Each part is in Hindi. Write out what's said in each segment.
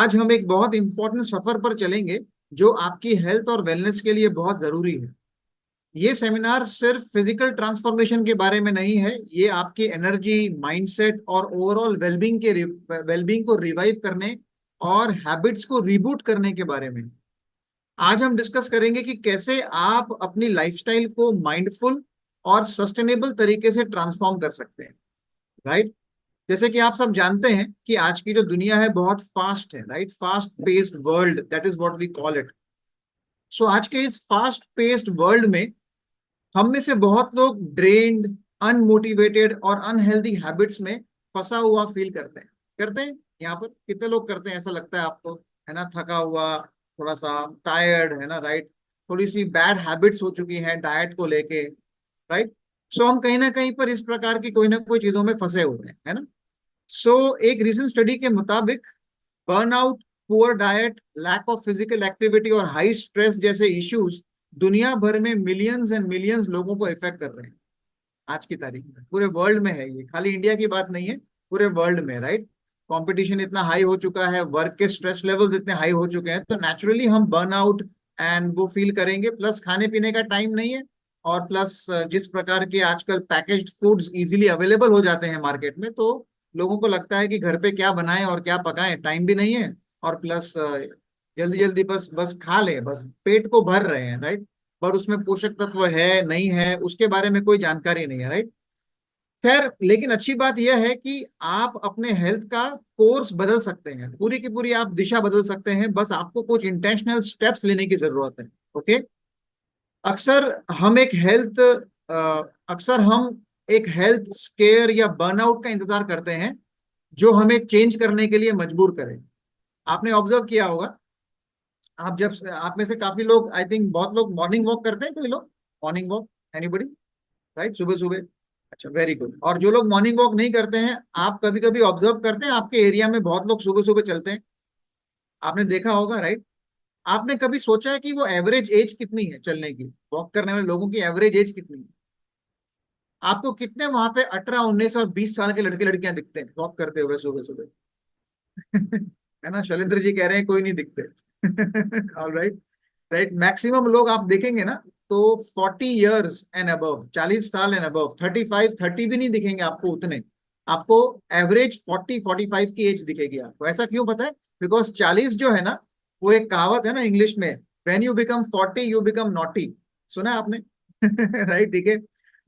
आज हम एक बहुत इंपॉर्टेंट सफर पर चलेंगे जो आपकी हेल्थ और वेलनेस के लिए बहुत जरूरी है। ये सेमिनार सिर्फ फिजिकल ट्रांसफॉर्मेशन के बारे में नहीं है, ये आपकी एनर्जी, माइंडसेट और ओवरऑल वेलबींग को रिवाइव करने और हैबिट्स को रीबूट करने के बारे में। आज हम डिस्कस करेंगे कि कैसे आप अपनी लाइफस्टाइल को माइंडफुल और सस्टेनेबल तरीके से ट्रांसफॉर्म कर सकते हैं। राइट। जैसे कि आप सब जानते हैं कि आज की जो दुनिया है बहुत फास्ट है, right. Fast paced world, that is what we call it. So आज के इस फास्ट पेस्ड वर्ल्ड में हम में से बहुत लोग ड्रेन्ड, अनमोटिवेटेड और अनहेल्दी हैबिट्स में फंसा हुआ फील करते हैं। यहाँ पर कितने लोग करते हैं, ऐसा लगता है आपको? है ना, थका हुआ, थोड़ा सा टायर्ड, है ना, राइट। थोड़ी सी बैड हैबिट्स हो चुकी हैं डाइट को लेके, राइट। सो हम कहीं ना कहीं पर इस प्रकार की कोई ना कोई चीजों में फंसे हुए हैं, है ना। एक रिसेंट स्टडी के मुताबिक burnout, poor diet, lack of physical activity और हाई स्ट्रेस जैसे इश्यूज दुनिया भर में मिलियंस एंड मिलियंस लोगों को इफेक्ट कर रहे हैं। आज की तारीख में पूरे वर्ल्ड में है, ये खाली इंडिया की बात नहीं है, पूरे वर्ल्ड में, राइट। कंपटीशन इतना हाई हो चुका है, वर्क के स्ट्रेस लेवल्स इतने हाई हो चुके हैं, तो नेचुरली हम बर्नआउट एंड वो फील करेंगे। प्लस खाने पीने का टाइम नहीं है, और प्लस जिस प्रकार के आजकल पैकेज्ड फूड्स इजीली अवेलेबल हो जाते हैं मार्केट में, तो लोगों को लगता है कि घर पे क्या बनाएं और क्या पकाएं, टाइम भी नहीं है। और प्लस जल्दी जल्दी बस बस खा ले, बस पेट को भर रहे हैं, राइट। पर उसमें पोषक तत्व है नहीं है उसके बारे में कोई जानकारी नहीं है, राइट। खैर, लेकिन अच्छी बात यह है कि आप अपने हेल्थ का कोर्स बदल सकते हैं, पूरी की पूरी आप दिशा बदल सकते हैं, बस आपको कुछ इंटेंशनल स्टेप्स लेने की जरूरत है। ओके। अक्सर हम एक हेल्थ अक्सर हम एक हेल्थ स्केयर या बर्नआउट का इंतजार करते हैं जो हमें चेंज करने के लिए मजबूर करे। आपने ऑब्जर्व किया होगा, आप में से काफी लोग, आई थिंक बहुत लोग मॉर्निंग वॉक करते हैं, कोई लोग मॉर्निंग वॉक, एनीबडी, राइट, सुबह सुबह। अच्छा, वेरी गुड। और जो लोग मॉर्निंग वॉक नहीं करते हैं, आप कभी कभी ऑब्जर्व करते हैं आपके एरिया में बहुत लोग सुबह सुबह चलते हैं, आपने देखा होगा, राइट। आपने कभी सोचा है कि वो एवरेज एज कितनी है चलने की, वॉक करने वाले लोगों की एवरेज एज कितनी है? आपको कितने वहां पे 18, 19 और 20 साल के लड़के लड़कियां दिखते हैं वॉक करते हुए सुबह सुबह? है ना, शैलेंद्र जी कह रहे हैं कोई नहीं दिखते। All right, right. मैक्सिमम लोग आप देखेंगे ना, तो 40 ईयर्स एंड अबव, 40 साल एंड अबव, 35, 30 भी नहीं दिखेंगे आपको उतने। आपको एवरेज 40, 45 की एज दिखेगी आपको। ऐसा क्यों पता है? बिकॉज 40 जो है ना, वो एक कहावत है ना इंग्लिश में, when you become 40 you become naughty. सुना है आपने? राइट, ठीक है।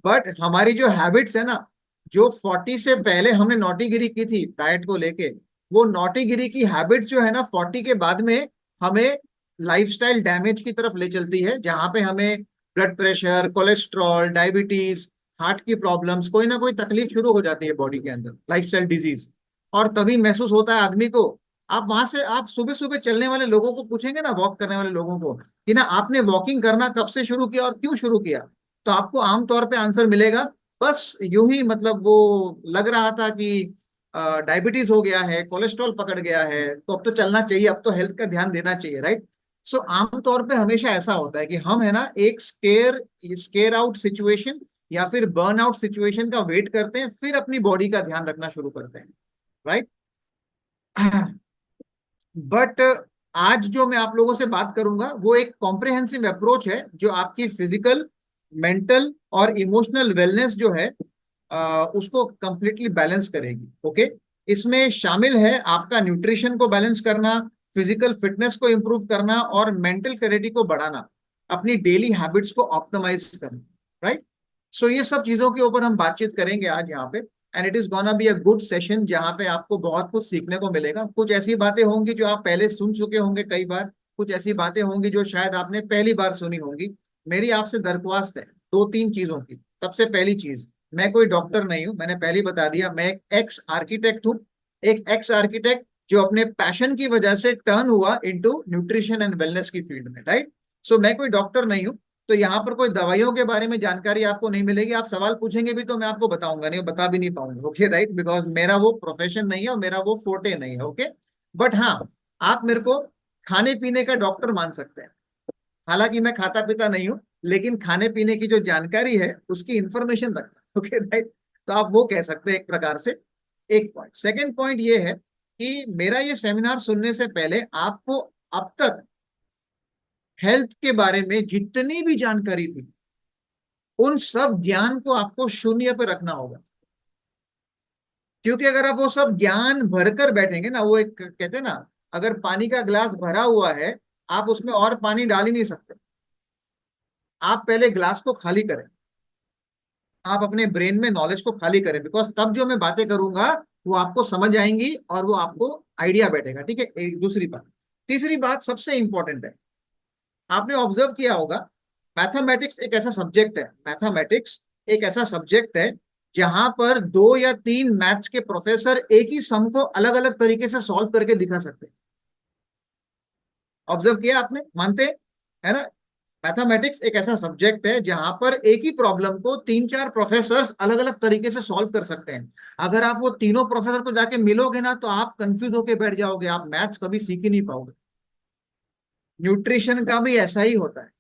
बट हमारी जो हैबिट्स है ना, जो 40 से पहले हमने नौटीगिरी की थी डाइट को लेके, वो नौटीगिरी की हैबिट्स जो है ना 40 के बाद में हमें लाइफस्टाइल डैमेज की तरफ ले चलती है, जहां पे हमें blood pressure, cholesterol, diabetes, heart की प्रॉब्लम्स, कोई ना कोई तकलीफ शुरू हो जाती है बॉडी के अंदर, लाइफस्टाइल डिजीज। और तभी महसूस होता है आदमी को। आप वहां से आप सुबह सुबह चलने वाले लोगों को पूछेंगे ना, वॉक करने वाले लोगों को, कि ना आपने वॉकिंग करना कब से शुरू किया और क्यों शुरू किया, तो आपको आमतौर पे आंसर मिलेगा, बस यूं ही, मतलब वो लग रहा था कि डायबिटीज हो गया है, कोलेस्ट्रॉल पकड़ गया है, तो अब तो चलना चाहिए, अब तो हेल्थ का ध्यान देना चाहिए, राइट। आमतौर पे हमेशा ऐसा होता है कि हम, है ना, एक स्केयर स्केयर आउट सिचुएशन या फिर बर्न आउट सिचुएशन का वेट करते हैं, फिर अपनी बॉडी का ध्यान रखना शुरू करते हैं, राइट। बट आज जो मैं आप लोगों से बात करूंगा वो एक कॉम्प्रिहेंसिव अप्रोच है, जो आपकी फिजिकल, मेंटल और इमोशनल वेलनेस जो है उसको कंप्लीटली बैलेंस करेगी। ओके। इसमें शामिल है आपका न्यूट्रिशन को बैलेंस करना, फिजिकल फिटनेस को इंप्रूव करना और मेंटल क्लैरिटी को बढ़ाना, अपनी डेली हैबिट्स को ऑप्टिमाइज करना, राइट। ये सब चीजों के ऊपर हम बातचीत करेंगे आज यहाँ पे। And it is gonna be a good session, जहाँ पे आपको बहुत कुछ सीखने को मिलेगा। कुछ ऐसी बातें होंगी जो आप पहले सुन चुके होंगे कई बार, कुछ ऐसी बातें होंगी जो शायद आपने पहली बार सुनी होंगी। मेरी आपसे दरख्वास्त है दो तीन चीजों की। सबसे पहली चीज, मैं कोई डॉक्टर नहीं हूं, मैंने पहले ही बता दिया, मैं एक एक्स आर्किटेक्ट हूँ। एक एक्स आर्किटेक्ट जो अपने पैशन की वजह से टर्न हुआ इनटू न्यूट्रिशन एंड वेलनेस की फील्ड में, राइट। मैं कोई डॉक्टर नहीं हूं, तो यहाँ पर कोई दवाइयों के बारे में जानकारी आपको नहीं मिलेगी। आप सवाल पूछेंगे भी तो मैं आपको बताऊंगा नहीं, बता भी नहीं पाऊंगा। ओके, राइट, बिकॉज मेरा वो प्रोफेशन नहीं है और मेरा वो फोटे नहीं है। ओके। बट हाँ, आप मेरे को खाने पीने का डॉक्टर मान सकते हैं। हालांकि मैं खाता पीता नहीं हूँ, लेकिन खाने पीने की जो जानकारी है उसकी इंफॉर्मेशन रखता हूं। Okay, right. तो आप वो कह सकते हैं एक प्रकार से। एक पॉइंट। सेकेंड पॉइंट ये है कि मेरा ये सेमिनार सुनने से पहले आपको अब तक हेल्थ के बारे में जितनी भी जानकारी थी, उन सब ज्ञान को आपको शून्य पे रखना होगा। क्योंकि अगर आप वो सब ज्ञान भरकर बैठेंगे ना, वो एक कहते हैं ना, अगर पानी का ग्लास भरा हुआ है, आप उसमें और पानी डाल ही नहीं सकते। आप पहले ग्लास को खाली करें, आप अपने ब्रेन में नॉलेज को खाली करें, बिकॉज तब जो मैं बातें करूंगा वो आपको समझ आएंगी और वो आपको आइडिया बैठेगा। ठीक है, एक दूसरी बात। तीसरी बात सबसे इंपॉर्टेंट है, आपने ऑब्जर्व किया होगा, मैथमेटिक्स एक ऐसा सब्जेक्ट है, मैथमेटिक्स एक ऐसा सब्जेक्ट है जहां पर 2 या 3 मैथ्स के प्रोफेसर एक ही सम को अलग अलग तरीके से सॉल्व करके दिखा सकते हैं। ऑब्जर्व किया आपने, मानते हैं, है ना? मैथमेटिक्स एक ऐसा सब्जेक्ट है जहां पर एक ही प्रॉब्लम को 3 4 प्रोफेसर्स अलग अलग तरीके से सॉल्व कर सकते हैं। अगर आप वो तीनों प्रोफेसर को जाके मिलोगे ना, तो आप कंफ्यूज होके बैठ जाओगे, आप मैथ्स कभी सीख ही नहीं पाओगे। न्यूट्रिशन का भी ऐसा ही होता है।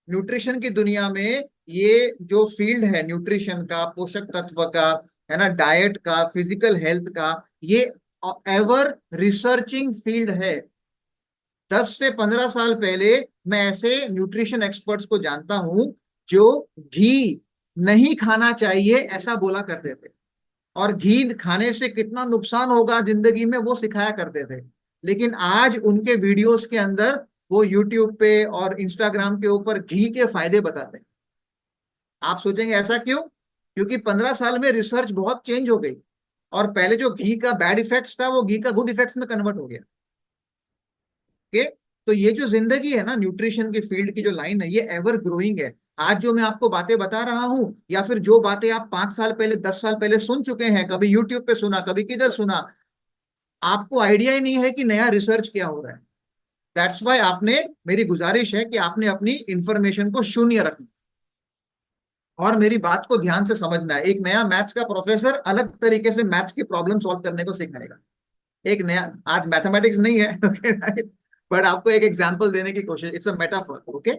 न्यूट्रिशन की दुनिया में ये जो फील्ड है न्यूट्रिशन का, पोषक तत्व का, है ना, डाइट का, फिजिकल हेल्थ का, ये एवर रिसर्चिंग फील्ड है। 10 से 15 साल पहले मैं ऐसे न्यूट्रिशन एक्सपर्ट्स को जानता हूं जो घी नहीं खाना चाहिए ऐसा बोला करते थे, और घी खाने से कितना नुकसान होगा जिंदगी में वो सिखाया करते थे। लेकिन आज उनके वीडियोस के अंदर वो यूट्यूब पे और इंस्टाग्राम के ऊपर घी के फायदे बताते हैं। आप सोचेंगे ऐसा क्यों? क्योंकि 15 साल में रिसर्च बहुत चेंज हो गई, और पहले जो घी का बैड इफेक्ट्स था वो घी का गुड इफेक्ट्स में कन्वर्ट हो गया। ओके, तो ये जो जिंदगी है ना, न्यूट्रिशन की फील्ड की जो लाइन है, ये एवर ग्रोइंग है। आज जो मैं आपको बातें बता रहा हूं, या फिर जो बातें आप 5 साल पहले, 10 साल पहले सुन चुके हैं, कभी यूट्यूब पे सुना, कभी किधर सुना, आपको आइडिया ही नहीं है कि नया रिसर्च क्या हो रहा है। दैट्स वाई आपने, मेरी गुजारिश है कि आपने अपनी इंफॉर्मेशन को शून्य रखना, और मेरी बात को ध्यान से समझना है। एक नया मैथ्स का प्रोफेसर अलग तरीके से मैथ्स की प्रॉब्लम सॉल्व करने को सिखाएगा। एक नया, आज मैथमेटिक्स नहीं है, ओके, बट आपको एक एग्जांपल देने की कोशिश, इट्स अ मेटाफर। ओके,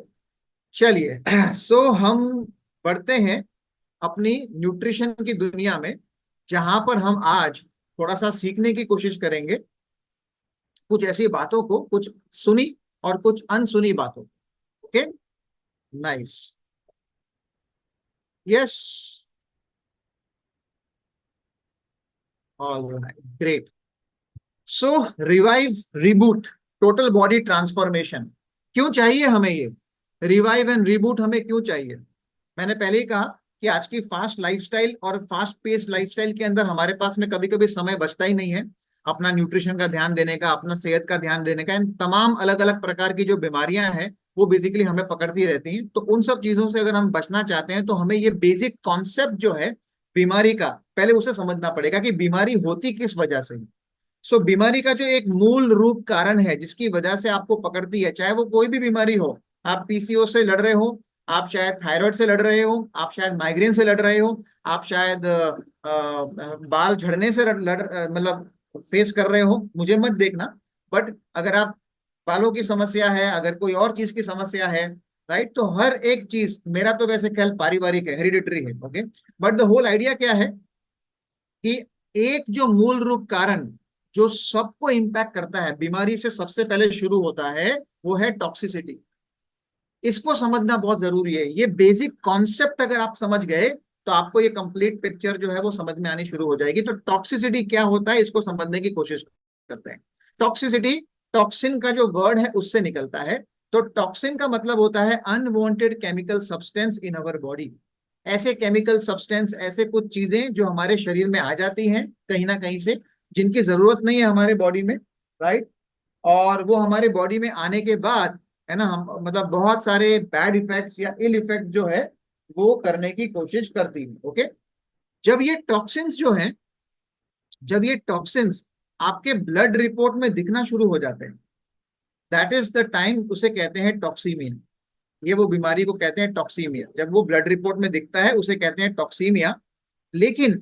चलिए, सो हम बढ़ते हैं अपनी न्यूट्रिशन की दुनिया में, जहां पर हम आज थोड़ा सा सीखने की कोशिश करेंगे कुछ ऐसी बातों को, कुछ सुनी और कुछ अनसुनी बातों। Okay, nice, yes, all right, great. So revive, reboot, total body transformation, क्यों चाहिए हमें ये? रिवाइव एंड रिबूट हमें क्यों चाहिए? मैंने पहले ही कहा कि आज की फास्ट लाइफस्टाइल और फास्ट पेस लाइफस्टाइल के अंदर हमारे पास में कभी कभी समय बचता ही नहीं है अपना न्यूट्रिशन का ध्यान देने का, अपना सेहत का ध्यान देने का। एंड तमाम अलग अलग प्रकार की जो बीमारियां हैं वो बेसिकली हमें पकड़ती रहती हैं। तो उन सब चीजों से अगर हम बचना चाहते हैं, तो हमें ये बेसिक कॉन्सेप्ट जो है बीमारी का, पहले उसे समझना पड़ेगा कि बीमारी होती किस वजह से है। सो बीमारी का जो एक मूल रूप कारण है जिसकी वजह से आपको पकड़ती है, चाहे वो कोई भी बीमारी हो, आप पीसीओ से लड़ रहे हो, आप शायद थायराइड से लड़ रहे हो, आप शायद माइग्रेन से लड़ रहे हो, आप शायद बाल झड़ने से मतलब फेस कर रहे हो, मुझे मत देखना। बट अगर आप, बालों की समस्या है, अगर कोई और चीज की समस्या है, राइट, तो हर एक चीज, मेरा तो वैसे ख्याल पारिवारिक है, हेरिडिटरी है। Okay, but the whole idea क्या है कि एक जो मूल रूप कारण जो सबको इंपैक्ट करता है, बीमारी से सबसे पहले शुरू होता है, वो है टॉक्सिसिटी। इसको समझना बहुत जरूरी है। ये बेसिक कॉन्सेप्ट अगर आप समझ गए, तो आपको ये कंप्लीट पिक्चर जो है वो समझ में आनी शुरू हो जाएगी। तो टॉक्सिसिटी क्या होता है, इसको समझने की कोशिश करते हैं। टॉक्सिसिटी, टॉक्सिन का जो वर्ड है उससे निकलता है। तो टॉक्सिन का मतलब होता है unwanted chemical substance in our body. ऐसे केमिकल सब्सटेंस, ऐसे कुछ चीजें जो हमारे शरीर में आ जाती हैं कहीं ना कहीं से, जिनकी जरूरत नहीं है हमारे बॉडी में, राइट, और वो हमारे बॉडी में आने के बाद, है ना, हम मतलब बहुत सारे बैड इफेक्ट्स या इल इफेक्ट जो है वो करने की कोशिश करती है। ओके, जब ये टॉक्सिन्स जो हैं, जब ये टॉक्सिन्स आपके ब्लड रिपोर्ट में दिखना शुरू हो जाते हैं, दैट इज द टाइम, उसे कहते हैं टॉक्सीमिया। ये वो बीमारी को कहते हैं टॉक्सीमिया। जब वो ब्लड रिपोर्ट में दिखता है उसे कहते हैं टॉक्सीमिया। लेकिन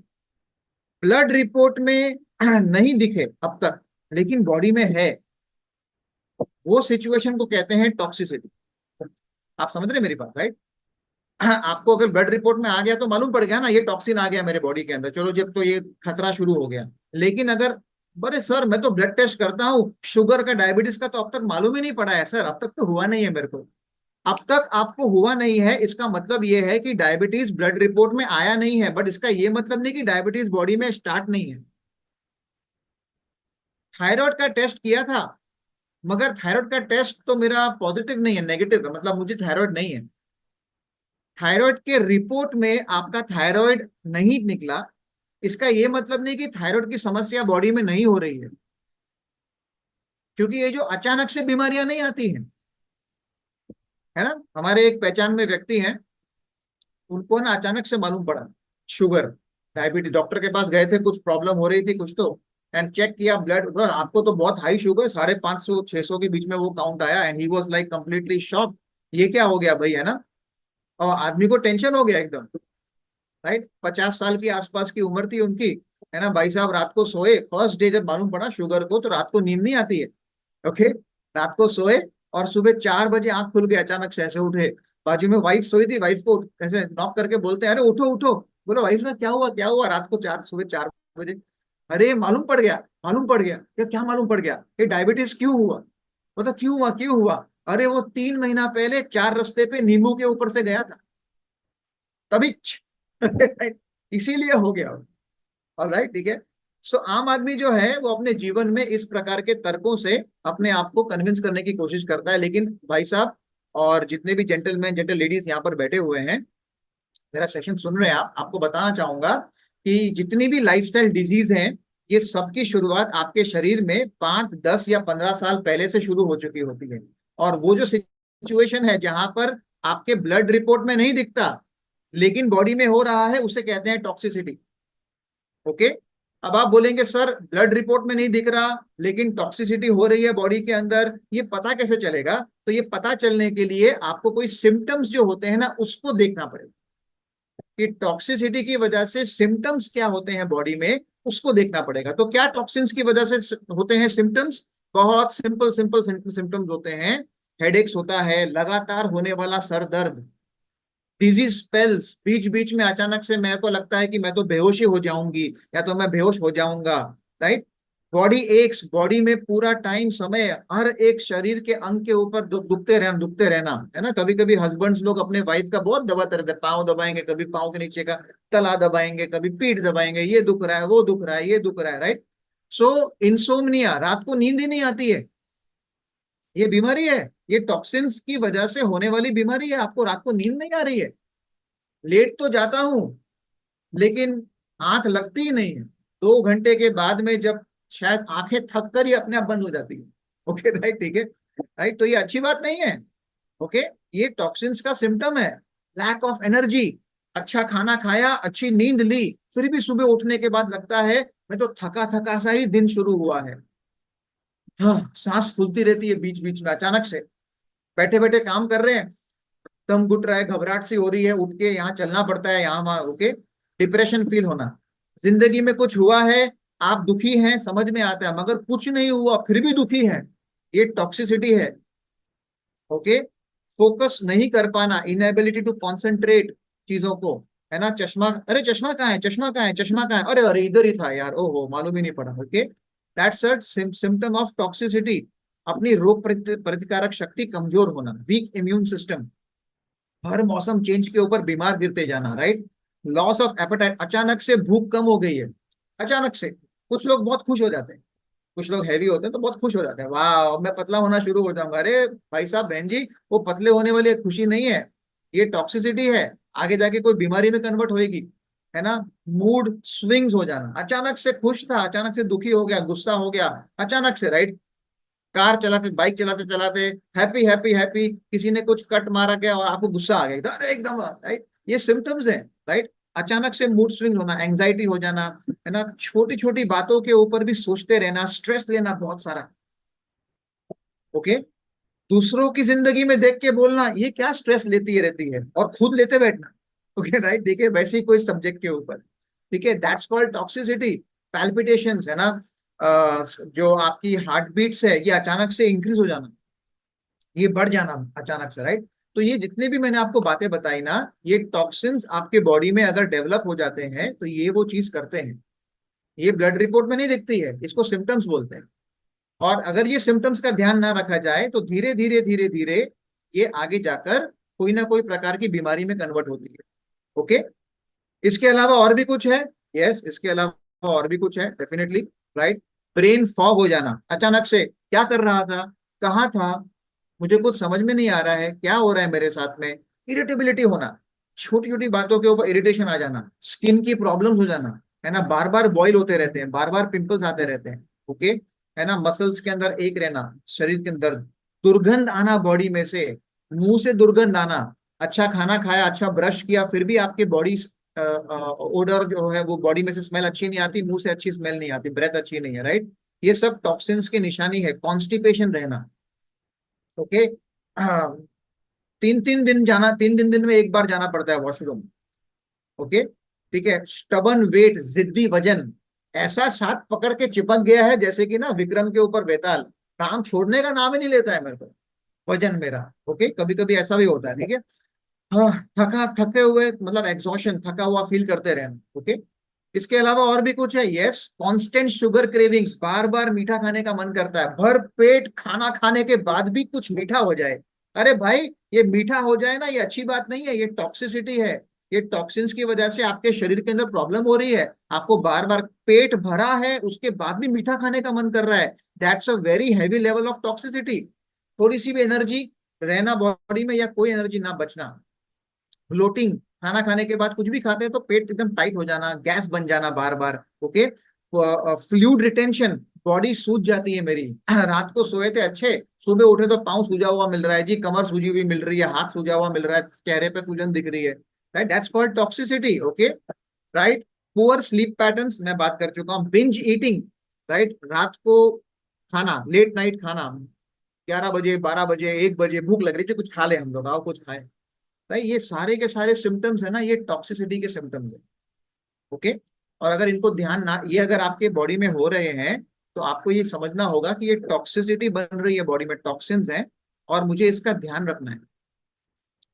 ब्लड रिपोर्ट में नहीं दिखे अब तक, लेकिन बॉडी में है, वो सिचुएशन को कहते हैं टॉक्सिसिटी। आप समझ रहे हैं मेरी बात, राइट? आपको अगर ब्लड रिपोर्ट में आ गया तो मालूम पड़ गया ना, ये टॉक्सिन आ गया मेरे बॉडी के अंदर, चलो जब तो ये खतरा शुरू हो गया। लेकिन अगर अरे सर मैं तो ब्लड टेस्ट करता हूँ, शुगर का डायबिटीज का तो अब तक मालूम ही नहीं पड़ा है सर, अब तक तो हुआ नहीं है मेरे को। अब तक आपको हुआ नहीं है इसका मतलब ये है कि डायबिटीज ब्लड रिपोर्ट में आया नहीं है, बट इसका ये मतलब नहीं कि डायबिटीज बॉडी में स्टार्ट नहीं है। थायराइड का टेस्ट किया था, मगर थायराइड का टेस्ट तो मेरा पॉजिटिव नहीं है, नेगेटिव है, मतलब मुझे थायराइड नहीं है। थायराइड के रिपोर्ट में आपका थायराइड नहीं निकला, इसका ये मतलब नहीं कि थायराइड की समस्या बॉडी में नहीं हो रही है, क्योंकि ये जो अचानक से बीमारियां नहीं आती हैं, है ना। हमारे एक पहचान में व्यक्ति हैं, उनको ना अचानक से मालूम पड़ा शुगर, डायबिटीज, डॉक्टर के पास गए थे, कुछ प्रॉब्लम हो रही थी कुछ तो, एंड चेक किया ब्लड, आपको तो बहुत हाई शुगर, 550 600 के बीच में वो काउंट आया, and he was like completely shock, ये क्या हो गया भाई, है ना। और आदमी को टेंशन हो गया एकदम, राइट। 50 साल की आसपास की उम्र थी उनकी, है ना। भाई साहब रात को सोए, फर्स्ट डे जब मालूम पड़ा शुगर को, तो रात को नींद नहीं आती है, ओके। रात को सोए और सुबह 4 बजे आंख खुल गई, अचानक से ऐसे उठे, बाजू में वाइफ सोई थी, वाइफ को ऐसे नॉक करके बोलते हैं, अरे उठो उठो। बोला वाइफ ना, क्या हुआ क्या हुआ, रात को सुबह 4 बजे। अरे मालूम पड़ गया, मालूम पड़ गया, क्या क्या मालूम पड़ गया, ये डायबिटीज क्यों हुआ। बोला क्यों हुआ क्यों हुआ। अरे वो 3 महीना पहले 4 रास्ते पे नींबू के ऊपर से गया था, तभी इसीलिए हो गया। ऑलराइट, ठीक है। सो आम आदमी जो है वो अपने जीवन में इस प्रकार के तर्कों से अपने आप को कन्विंस करने की कोशिश करता है, लेकिन भाई साहब और जितने भी जेंटलमैन जेंटल लेडीज यहाँ पर बैठे हुए हैं, मेरा सेशन सुन रहे हैं आप, आपको बताना चाहूंगा कि जितनी भी लाइफस्टाइल डिजीज हैं, ये सबकी शुरुआत आपके शरीर में 5 10 या 15 साल पहले से शुरू हो चुकी होती है। और वो जो सिचुएशन है जहां पर आपके ब्लड रिपोर्ट में नहीं दिखता लेकिन बॉडी में हो रहा है, उसे कहते हैं टॉक्सिसिटी, ओके। अब आप बोलेंगे सर ब्लड रिपोर्ट में नहीं दिख रहा लेकिन टॉक्सिसिटी हो रही है बॉडी के अंदर, ये पता कैसे चलेगा। तो ये पता चलने के लिए आपको कोई सिम्टम्स जो होते हैं ना उसको देखना पड़ेगा, कि टॉक्सिसिटी की वजह से सिम्टम्स क्या होते हैं बॉडी में, उसको देखना पड़ेगा। तो क्या टॉक्सिन्स की वजह से होते हैं सिम्टम्स, बहुत सिंपल सिंपल सिम्टम्स होते हैं। हेडेक्स होता है, लगातार होने वाला सर दर्द, डिजीज स्पेल्स, बीच बीच में अचानक से मेरे को लगता है कि मैं तो बेहोशी हो जाऊंगी या तो मैं बेहोश हो जाऊंगा, राइट। बॉडी एक्स, बॉडी में पूरा टाइम समय हर एक शरीर के अंग के ऊपर दुखते रहना, है ना। कभी कभी हस्बैंड्स लोग अपने वाइफ का बहुत दबाते रहते हैं, पाँव दबाएंगे, कभी पाँव के नीचे का तला दबाएंगे, कभी पीठ दबाएंगे, ये दुख रहा है वो दुख रहा है ये दुख रहा है, राइट। सो इंसोम्निया, रात को नींद ही नहीं आती है, ये बीमारी है, ये टॉक्सिन्स की वजह से होने वाली बीमारी है, आपको रात को नींद नहीं आ रही है। लेट तो जाता हूं लेकिन आंख लगती ही नहीं है, 2 घंटे के बाद में जब शायद आंखें थक कर ही अपने आप बंद हो जाती है, ओके राइट, ठीक है, राइट। तो ये अच्छी बात नहीं है, ओके। ये टॉक्सिन्स का सिम्टम है, लैक ऑफ एनर्जी। अच्छा खाना खाया, अच्छी नींद ली, फिर भी सुबह उठने के बाद लगता है मैं तो थका थका सा ही दिन शुरू हुआ है। हाँ, सांस फूलती रहती है बीच बीच में, अचानक से बैठे बैठे काम कर रहे हैं, दम घुट रहा है, घबराहट सी हो रही है, उठ के यहाँ चलना पड़ता है, यहाँ वहां, ओके। डिप्रेशन फील होना, जिंदगी में कुछ हुआ है, आप दुखी हैं समझ में आता है, मगर कुछ नहीं हुआ फिर भी दुखी है, ये टॉक्सिसिटी है, ओके। फोकस नहीं कर पाना, इनएबिलिटी टू कॉन्सेंट्रेट चीजों को, है ना। चश्मा, अरे चश्मा कहाँ है चश्मा कहाँ है चश्मा कहाँ है, अरे अरे इधर ही था यार, ओहो मालूम ही नहीं पड़ा, okay. That's a symptom of toxicity. अपनी रोग प्रतिकारक शक्ति कमजोर होना, वीक इम्यून सिस्टम, हर मौसम चेंज के ऊपर बीमार गिरते जाना, राइट। लॉस ऑफ एपेटाइट, अचानक से भूख कम हो गई है, अचानक से। कुछ लोग बहुत खुश हो जाते हैं, कुछ लोग हैवी होते हैं तो बहुत खुश हो जाते हैं, वाह मैं पतला होना शुरू हो जाऊंगा। अरे भाई साहब बहन जी, वो पतले होने वाली एक खुशी नहीं है, ये टॉक्सिसिटी है, आगे जाके कोई बीमारी में कन्वर्ट होएगी, है ना। मूड स्विंग्स हो जाना, अचानक से खुश था अचानक से दुखी हो गया, गुस्सा हो गया अचानक से, राइट। कार चलाते, बाइक चलाते चलाते हैप्पी हैप्पी हैप्पी, किसी ने कुछ कट मारा गया और आपको गुस्सा आ गया, अरे एकदम, राइट। ये सिम्टम्स हैं, राइट। अचानक से मूड स्विंग होना, एंजाइटी हो जाना, है ना। छोटी छोटी बातों के ऊपर भी सोचते रहना, स्ट्रेस लेना बहुत सारा, ओके। दूसरों की जिंदगी में देख के बोलना ये क्या स्ट्रेस लेती है रहती है, और खुद लेते बैठना, ओके राइट, देखिए वैसे ही कोई सब्जेक्ट के ऊपर, ठीक है। That's called toxicity. पैल्पिटेशंस, है ना, जो आपकी हार्ट बीट्स है ये अचानक से इंक्रीज हो जाना, ये बढ़ जाना अचानक से, राइट। तो ये जितने भी मैंने आपको बातें बताई ना, ये टॉक्सिन्स आपके बॉडी में अगर डेवलप हो जाते हैं तो ये वो चीज करते हैं। ये ब्लड रिपोर्ट में नहीं दिखती है, इसको सिम्टम्स बोलते हैं। और अगर ये सिम्टम्स का ध्यान ना रखा जाए तो धीरे धीरे धीरे धीरे ये आगे जाकर कोई ना कोई प्रकार की बीमारी में कन्वर्ट होती है। ओके, इसके अलावा और भी कुछ है? यस, इसके अलावा और भी कुछ है डेफिनेटली। राइट, ब्रेन फॉग हो जाना अचानक से, क्या कर रहा था, कहाँ था, मुझे कुछ समझ में नहीं आ रहा है, क्या हो रहा है मेरे साथ में। इरिटेबिलिटी होना, छोटी छोटी बातों के ऊपर इरिटेशन आ जाना, स्किन की प्रॉब्लम्स हो जाना, है ना, बार बार बॉयल होते रहते हैं, बार बार पिंपल्स आते रहते हैं। ओके, है ना, मसल्स के अंदर एक रहना, शरीर के अंदर दुर्गंध आना बॉडी में से, मुंह से दुर्गंध आना, अच्छा खाना खाया, अच्छा ब्रश किया, फिर भी आपके बॉडी ओडर जो है वो बॉडी में से स्मेल अच्छी नहीं आती, मुंह से अच्छी स्मेल नहीं आती, ब्रेथ अच्छी नहीं है। राइट, ये सब टॉक्सिन्स की निशानी है। कॉन्स्टिपेशन रहना। ओके, तीन तीन दिन जाना, तीन दिन में एक बार जाना पड़ता है वॉशरूम। ओके, ठीक है। स्टबन वेट, जिद्दी वजन, ऐसा साथ पकड़ के चिपक गया है जैसे कि ना विक्रम के ऊपर बेताल, काम छोड़ने का नाम ही नहीं लेता है मेरे को, वजन मेरा। ओके, कभी कभी ऐसा भी होता है। ठीक है, हाँ, थके हुए, मतलब एग्जॉशन, थका हुआ फील करते रहना। ओके, इसके अलावा और भी कुछ है? यस, कांस्टेंट शुगर क्रेविंग्स, बार बार मीठा खाने का मन करता है, भर पेट खाना खाने के बाद भी कुछ मीठा हो जाए। अरे भाई, ये मीठा हो जाए ना, ये अच्छी बात नहीं है, ये टॉक्सिसिटी है। ये टॉक्सिन्स की वजह से आपके शरीर के अंदर प्रॉब्लम हो रही है, आपको बार बार पेट भरा है उसके बाद भी मीठा खाने का मन कर रहा है। That's a very heavy level of toxicity. थोड़ी सी भी एनर्जी रहना बॉडी में या कोई एनर्जी ना बचना, ब्लोटिंग, खाना खाने के बाद कुछ भी खाते हैं तो पेट एकदम टाइट हो जाना, गैस बन जाना बार बार। ओके, फ्लूइड रिटेंशन, बॉडी सूज जाती है मेरी। रात को सोए थे अच्छे, सुबह उठे तो पाँव सूजा हुआ मिल रहा है जी, कमर सूजी हुई मिल रही है, हाथ सूजा हुआ मिल रहा है, चेहरे पे सूजन दिख रही है। Right, that's called toxicity. Okay, right, poor sleep patterns मैं बात कर चुका हूँ, बिंज ईटिंग। राइट, रात को खाना, लेट नाइट खाना, 11 बजे, 12 बजे, 1 बजे भूख लग रही थी, कुछ खा ले, हम लोग आओ कुछ खाए। भाई ये सारे के सारे सिम्टम्स है ना, ये टॉक्सिसिटी के सिम्टम्स है। ओके, और अगर इनको ध्यान ना, ये अगर आपके बॉडी में हो रहे हैं तो आपको ये समझना होगा कि ये टॉक्सिसिटी बन रही है बॉडी में, टॉक्सिन्स हैं, और मुझे इसका ध्यान रखना है।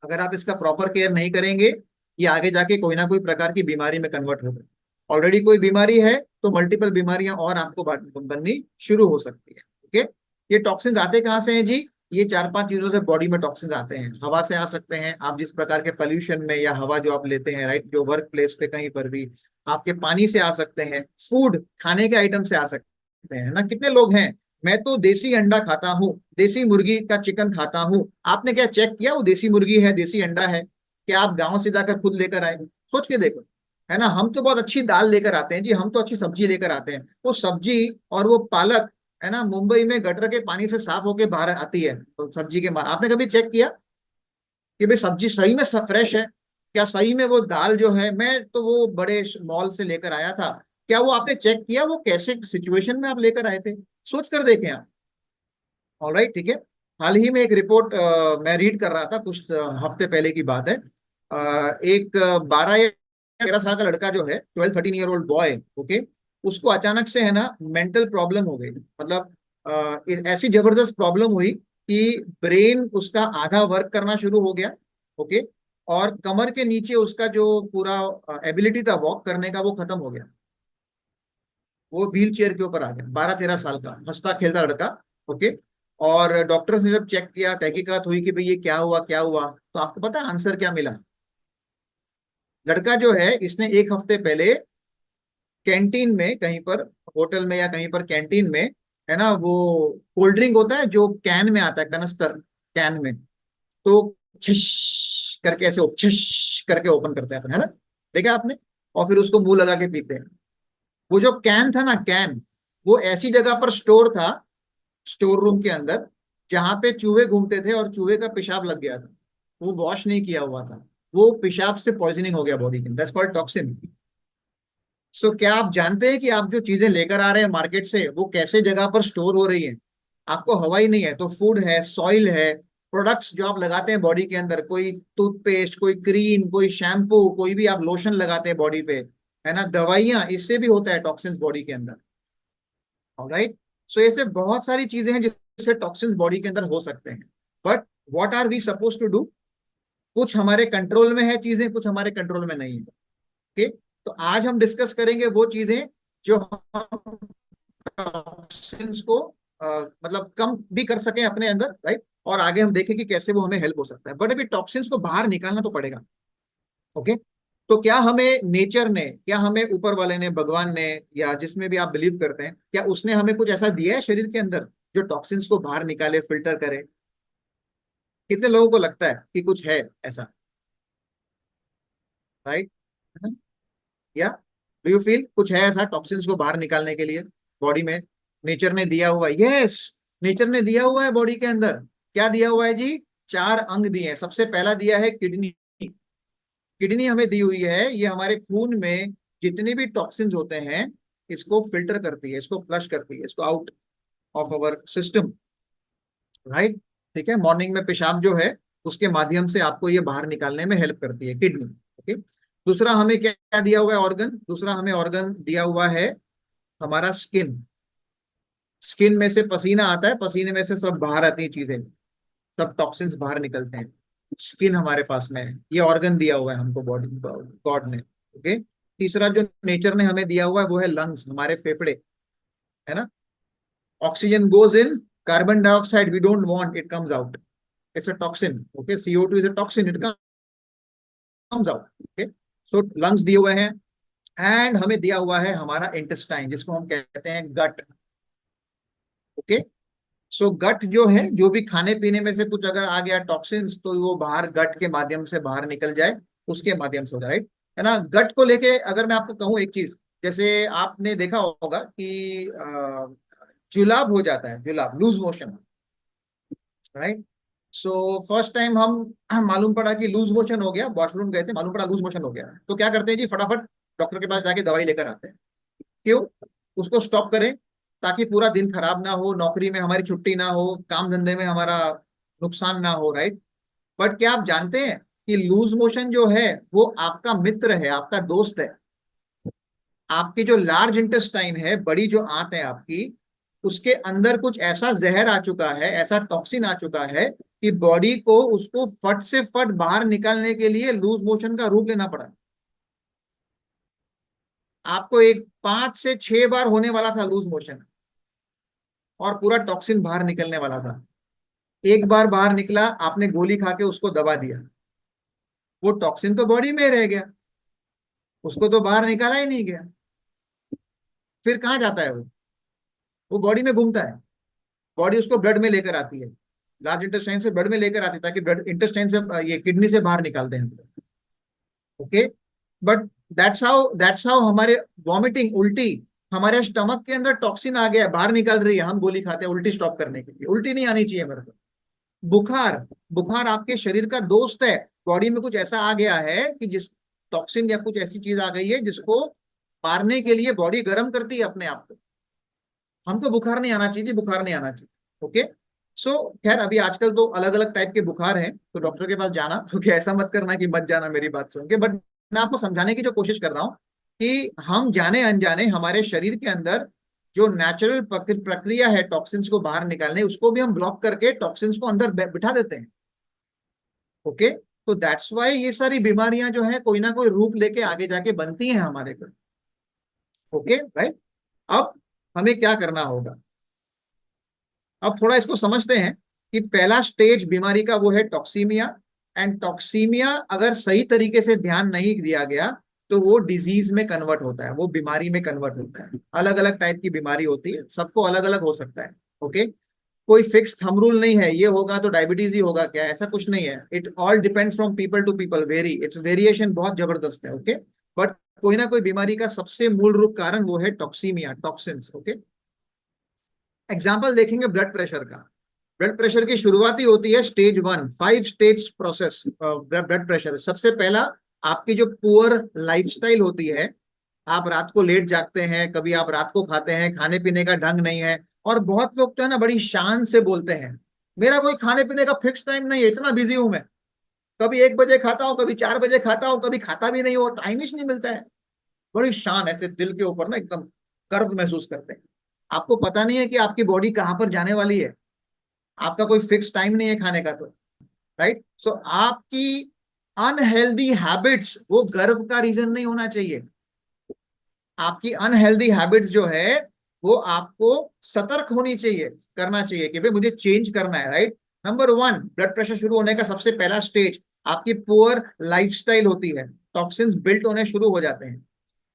अगर आप इसका प्रॉपर केयर नहीं करेंगे, ये आगे जाके कोई ना कोई प्रकार की बीमारी में कन्वर्ट होगा। ऑलरेडी कोई बीमारी है तो मल्टीपल बीमारियां और आपको बननी शुरू हो सकती है। ओके, ये टॉक्सिन्स आते कहाँ से हैं जी? ये चार पांच चीजों से बॉडी में टॉक्सिन्स आते हैं। हवा से आ सकते हैं, आप जिस प्रकार के पोल्यूशन में, या हवा जो आप लेते हैं, राइट, जो वर्क प्लेस पे कहीं पर भी, आपके पानी से आ सकते हैं, फूड, खाने के आइटम से आ सकते हैं ना। कितने लोग हैं, मैं तो देसी अंडा खाता हूँ, देसी मुर्गी का चिकन खाता हूँ। आपने क्या चेक किया वो देसी मुर्गी है, देसी अंडा है? क्या आप गांव से जाकर खुद लेकर आए? सोच के देखो, है ना। हम तो बहुत अच्छी दाल लेकर आते हैं जी, हम तो अच्छी सब्जी लेकर आते हैं, वो सब्जी और वो पालक, है ना, मुंबई में गटर के पानी से साफ होके बाहर आती है, तो सब्जी के मार, आपने कभी चेक किया कि भाई सब्जी सही में फ्रेश है? क्या सही में वो दाल जो है, मैं तो वो बड़े मॉल से लेकर आया था, क्या वो आपने चेक किया वो कैसे सिचुएशन में आप लेकर आए थे? सोच कर देखें आप। ऑलराइट, ठीक है। हाल ही में एक रिपोर्ट मैं रीड कर रहा था, कुछ हफ्ते पहले की बात है। एक 12 या 13 साल का लड़का जो है, 12-13 ईयर ओल्ड बॉय, ओके, उसको अचानक से, है ना, मेंटल प्रॉब्लम हो गई। मतलब ऐसी जबरदस्त प्रॉब्लम हुई कि ब्रेन उसका आधा वर्क करना शुरू हो गया। ओके, और कमर के नीचे उसका जो पूरा एबिलिटी था वॉक करने का, वो खत्म हो गया। वो व्हील चेयर के ऊपर आ गया, 12-13 साल का हंसता खेलता लड़का। ओके, और डॉक्टर्स ने जब चेक किया, तहकीकात हुई कि भाई ये क्या हुआ क्या हुआ, तो आपको पता है आंसर क्या मिला? लड़का जो है, इसने एक हफ्ते पहले कैंटीन में कहीं पर, होटल में या कहीं पर कैंटीन में, है ना, वो कोल्ड ड्रिंक होता है जो कैन में आता है, कनस्तर, कैन में, तो छिश करके ऐसे छिश करके ओपन करते हैं, है ना, देखा आपने? और फिर उसको मुंह लगा के पीते हैं। वो जो कैन था ना, कैन, वो ऐसी जगह पर स्टोर था, स्टोर रूम के अंदर, जहां पे चूहे घूमते थे और चूहे का पेशाब लग गया था, वो वॉश नहीं किया हुआ था, वो पेशाब से पॉइजनिंग हो गया बॉडी के, दैट्स कॉल्ड टॉक्सिन। सो क्या आप जानते हैं कि आप जो चीजें लेकर आ रहे हैं मार्केट से, वो कैसे जगह पर स्टोर हो रही है? आपको हवा ही नहीं है तो फूड है, सॉइल है, प्रोडक्ट्स जो आप लगाते हैं बॉडी के अंदर, कोई टूथपेस्ट, कोई क्रीम, कोई शैम्पू, कोई भी आप लोशन लगाते हैं बॉडी पे, है ना, दवाइयां, इससे भी होता है टॉक्सिन्स बॉडी के अंदर। ऑलराइट, सो ऐसे बहुत सारी चीजें हैं जिससे टॉक्सिन्स बॉडी के अंदर हो सकते हैं। But what are we suppose to do? कुछ हमारे कंट्रोल में है चीजें, कुछ हमारे कंट्रोल में नहीं है। ओके, तो आज हम डिस्कस करेंगे वो चीजें जो हम टॉक्सिन्स को मतलब कम भी कर सकें अपने अंदर, राइट, और आगे हम देखें कि कैसे वो हमें हेल्प हो सकता है। बट अभी टॉक्सिन्स को बाहर निकालना तो पड़ेगा। ओके, तो क्या हमें नेचर ने, क्या हमें ऊपर वाले ने, भगवान ने, या जिसमें भी आप बिलीव करते हैं, क्या उसने हमें कुछ ऐसा दिया है शरीर के अंदर जो टॉक्सिन्स को बाहर निकाले, फिल्टर करे? कितने लोगों को लगता है कि कुछ है ऐसा, राइट? या डू यू फील कुछ है ऐसा टॉक्सिन्स को बाहर निकालने के लिए बॉडी में? नेचर ने दिया हुआ है, यस, नेचर ने दिया हुआ है बॉडी के अंदर। क्या दिया हुआ है जी? चार अंग दिए हैं। सबसे पहला दिया है किडनी। किडनी हमें दी हुई है, ये हमारे खून में जितने भी टॉक्सिन्स होते हैं इसको फिल्टर करती है, इसको फ्लश करती है, इसको out of our system, right? ठीक है, मॉर्निंग में पेशाब जो है उसके माध्यम से आपको ये बाहर निकालने में हेल्प करती है किडनी। ओके, दूसरा हमें क्या क्या दिया हुआ है ऑर्गन? दूसरा हमें ऑर्गन दिया हुआ है हमारा स्किन। स्किन में से पसीना आता है, पसीने में से सब बाहर आती है चीजें, सब टॉक्सिन्स बाहर निकलते हैं। स्किन हमारे पास में है, ये ऑर्गन दिया हुआ है हमको बॉडी, गॉड ने। ओके, तीसरा जो नेचर ने हमें दिया हुआ है वो है लंग्स, हमारे फेफड़े, है ना? Oxygen goes in, carbon dioxide we don't want, it comes out, it's a toxin. Okay, CO2 is a toxin, it comes out. Okay, so lungs दिए हुए हैं। एंड हमें दिया हुआ है हमारा इंटेस्टाइन, जिसको हम कहते हैं गट। ओके, सो गट जो है, जो भी खाने पीने में से कुछ अगर आ गया टॉक्सिन्स तो वो बाहर गट के माध्यम से बाहर निकल जाए, उसके माध्यम से होगा, राइट? है ना? गट को लेके अगर मैं आपको कहूँ एक चीज, जैसे आपने देखा होगा कि जुलाब हो जाता है, जुलाब, loose motion, right? So first time हम मालूम पड़ा कि लूज मोशन हो गया, वॉशरूम गए थे, मालूम पड़ा लूज मोशन हो गया, तो क्या करते हैं जी? फटाफट डॉक्टर के पास जाके दवाई लेकर आते हैं। क्यों? उसको स्टॉप करें, ताकि पूरा दिन खराब ना हो, नौकरी में हमारी छुट्टी ना हो, काम धंधे में हमारा नुकसान ना हो, राइट? बट क्या आप जानते हैं कि लूज मोशन जो है वो आपका मित्र है, आपका दोस्त है। आपकी जो लार्ज इंटेस्टाइन है, बड़ी जो आंत है आपकी, उसके अंदर कुछ ऐसा जहर आ चुका है, ऐसा टॉक्सिन आ चुका है कि बॉडी को उसको फट से फट बाहर निकालने के लिए लूज मोशन का रूप लेना पड़ा। आपको एक 5 से 6 बार होने वाला था लूज मोशन, और पूरा टॉक्सिन बाहर निकलने वाला था। एक बार बाहर निकला, आपने गोली खा के उसको दबा दिया, वो टॉक्सिन तो बॉडी में रह गया, उसको तो बाहर निकाला ही नहीं गया। फिर कहाँ जाता है वो बॉडी में घूमता है। बॉडी उसको ब्लड में लेकर आती है, लार्ज इंटेस्टाइन से ब्लड में लेकर आती है, ताकि ब्लड इंटेस्टाइन से, ये किडनी से बाहर निकालते हैं। ओके, बट दैट्स हाउ हमारे वॉमिटिंग, उल्टी, हमारे स्टमक के अंदर टॉक्सिन आ गया, बाहर निकल रही है, हम गोली खाते हैं उल्टी स्टॉप करने के लिए। उल्टी नहीं आनी चाहिए मेरे को। बुखार, बुखार आपके शरीर का दोस्त है। बॉडी में कुछ ऐसा आ गया है कि जिस टॉक्सिन या कुछ ऐसी चीज आ गई है जिसको मारने के लिए बॉडी गर्म करती है अपने आप को। हमको बुखार नहीं आना चाहिए जी, बुखार नहीं आना चाहिए। ओके, सो खैर, अभी आजकल तो अलग अलग टाइप के बुखार हैं, तो डॉक्टर के पास जाना, क्योंकि ऐसा मत करना कि मत जाना मेरी बात सुन के। बट मैं आपको समझाने की जो कोशिश कर रहा हूँ कि हम जाने अनजाने हमारे शरीर के अंदर जो नेचुरल प्रक्रिया है टॉक्सिन्स को बाहर निकालने, उसको भी हम ब्लॉक करके टॉक्सिन्स को अंदर बिठा देते हैं। ओके, तो दैट्स वाई ये सारी बीमारियां जो है कोई ना कोई रूप लेके आगे जाके बनती हैं हमारे को। Okay, right? अब हमें क्या करना होगा? अब थोड़ा इसको समझते हैं कि पहला स्टेज बीमारी का वो है टॉक्सीमिया। एंड टॉक्सीमिया अगर सही तरीके से ध्यान नहीं दिया गया तो वो डिजीज में कन्वर्ट होता है, वो बीमारी में कन्वर्ट होता है। अलग अलग टाइप की बीमारी होती है, सबको अलग अलग हो सकता है। ओके, कोई फिक्स थंब रूल नहीं है, ये होगा तो डायबिटीज ही होगा, क्या ऐसा कुछ नहीं है। It all depends from people to people, very, it's variation बहुत जबरदस्त है। ओके, बट कोई ना कोई बीमारी का सबसे मूल रूप कारण वो है टॉक्सीमिया, टॉक्सिन्स। ओके, एग्जाम्पल देखेंगे ब्लड प्रेशर का। ब्लड प्रेशर की शुरुआती होती है stage 1, 5 stage process blood pressure. सबसे पहला, आपकी जो पुअर लाइफस्टाइल होती है, आप रात को लेट जागते हैं, कभी आप रात को खाते हैं, खाने पीने का ढंग नहीं है। और बहुत लोग तो है ना बड़ी शान से बोलते हैं, मेरा कोई खाने पीने का फिक्स टाइम नहीं है, इतना बिजी हूं मैं, कभी 1 बजे खाता हूँ, कभी 4 बजे खाता हूँ, कभी खाता भी नहीं हो, टाइम ही नहीं मिलता है। बड़ी शान, ऐसे दिल के ऊपर ना एकदम गर्व महसूस करते हैं। आपको पता नहीं है कि आपकी बॉडी कहाँ पर जाने वाली है, आपका कोई फिक्स टाइम नहीं है खाने का, तो राइट? सो आपकी अनहेल्दी हैबिट्स वो गर्व का रीजन नहीं होना चाहिए। आपकी अनहेल्दी हैबिट्स जो है वो आपको सतर्क होनी चाहिए, करना चाहिए कि भाई मुझे चेंज करना है, right. Number one, blood pressure शुरू होने का सबसे पहला स्टेज आपकी पुअर लाइफस्टाइल होती है, टॉक्सिन्स बिल्ट होने शुरू हो जाते हैं।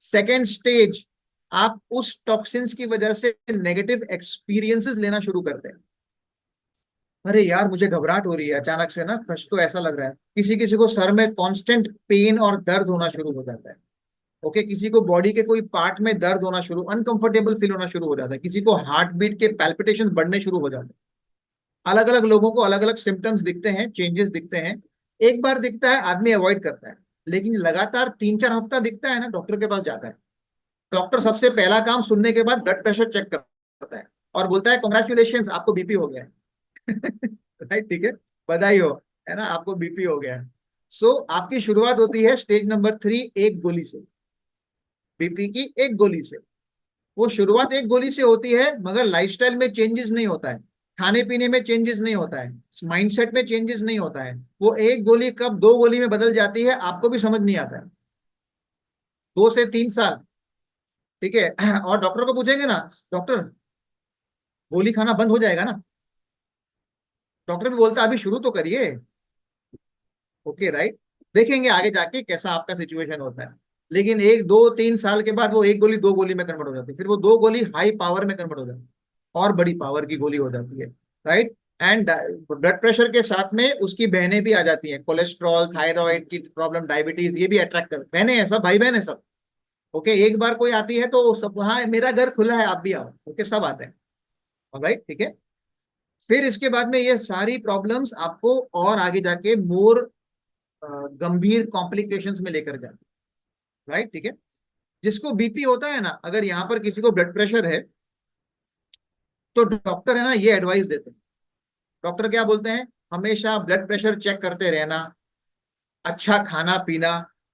सेकेंड स्टेज, आप उस टॉक्सिन्स की वजह से नेगेटिव एक्सपीरियंसेस लेना शुरू करते हैं। अरे यार मुझे घबराहट हो रही है अचानक से ना, कश तो ऐसा लग रहा है, किसी किसी को सर में कांस्टेंट पेन और दर्द होना शुरू हो जाता है। ओके, किसी को बॉडी के कोई पार्ट में दर्द होना शुरू, अनकंफर्टेबल फील होना शुरू हो जाता है, किसी को हार्ट बीट के पैल्पिटेशन बढ़ने शुरू हो जाते हैं। अलग अलग लोगों को अलग अलग सिम्टम्स दिखते हैं, चेंजेस दिखते हैं। एक बार दिखता है आदमी अवॉइड करता है, लेकिन लगातार 3-4 हफ्ता दिखता है ना, डॉक्टर के पास जाता है। डॉक्टर सबसे पहला काम सुनने के बाद ब्लड प्रेशर चेक करता है और बोलता है कॉन्ग्रेचुलेशन आपको बीपी हो गया है। राइट, ठीक है, बधाई हो, है ना, आपको बीपी हो गया है। सो आपकी शुरुआत होती है स्टेज नंबर 3 एक गोली से, बीपी की एक गोली से। वो शुरुआत एक गोली से होती है, मगर लाइफस्टाइल में चेंजेस नहीं होता है, खाने पीने में चेंजेस नहीं होता है, माइंडसेट में चेंजेस नहीं होता है। वो एक गोली कब 2 गोली में बदल जाती है आपको भी समझ नहीं आता है। 2 से 3 साल, ठीक है। और डॉक्टर को पूछेंगे ना, डॉक्टर गोली खाना बंद हो जाएगा ना, डॉक्टर भी बोलता है अभी शुरू तो करिए। Okay, right. देखेंगे आगे जाके कैसा आपका सिचुएशन होता है। लेकिन 1-2-3 साल के बाद वो एक गोली 2 गोली में कन्वर्ट हो जाती है, फिर वो 2 गोली हाई पावर में कन्वर्ट हो जाती है, और बड़ी पावर की गोली हो जाती है, राइट। एंड ब्लड प्रेशर के साथ में उसकी बहनें भी आ जाती हैं, कोलेस्ट्रॉल, थायराइड की प्रॉब्लम, डायबिटीज, ये भी अट्रैक्ट कर, बहनें हैं सब, भाई बहन है सब। ओके, एक बार कोई आती है तो सब, हाँ मेरा घर खुला है आप भी आओ, ओके, सब आते हैं, राइट, ठीक है। फिर इसके बाद में ये सारी प्रॉब्लम्स आपको और आगे जाके मोर गंभीर कॉम्प्लिकेशंस में लेकर जाती है, राइट, ठीक है। जिसको बीपी होता है ना, अगर यहाँ पर किसी को ब्लड प्रेशर है, तो डॉक्टर है ना ये एडवाइस देते हैं। डॉक्टर क्या बोलते हैं, हमेशा ब्लड प्रेशर चेक करते रहना, अच्छा खाना पीना,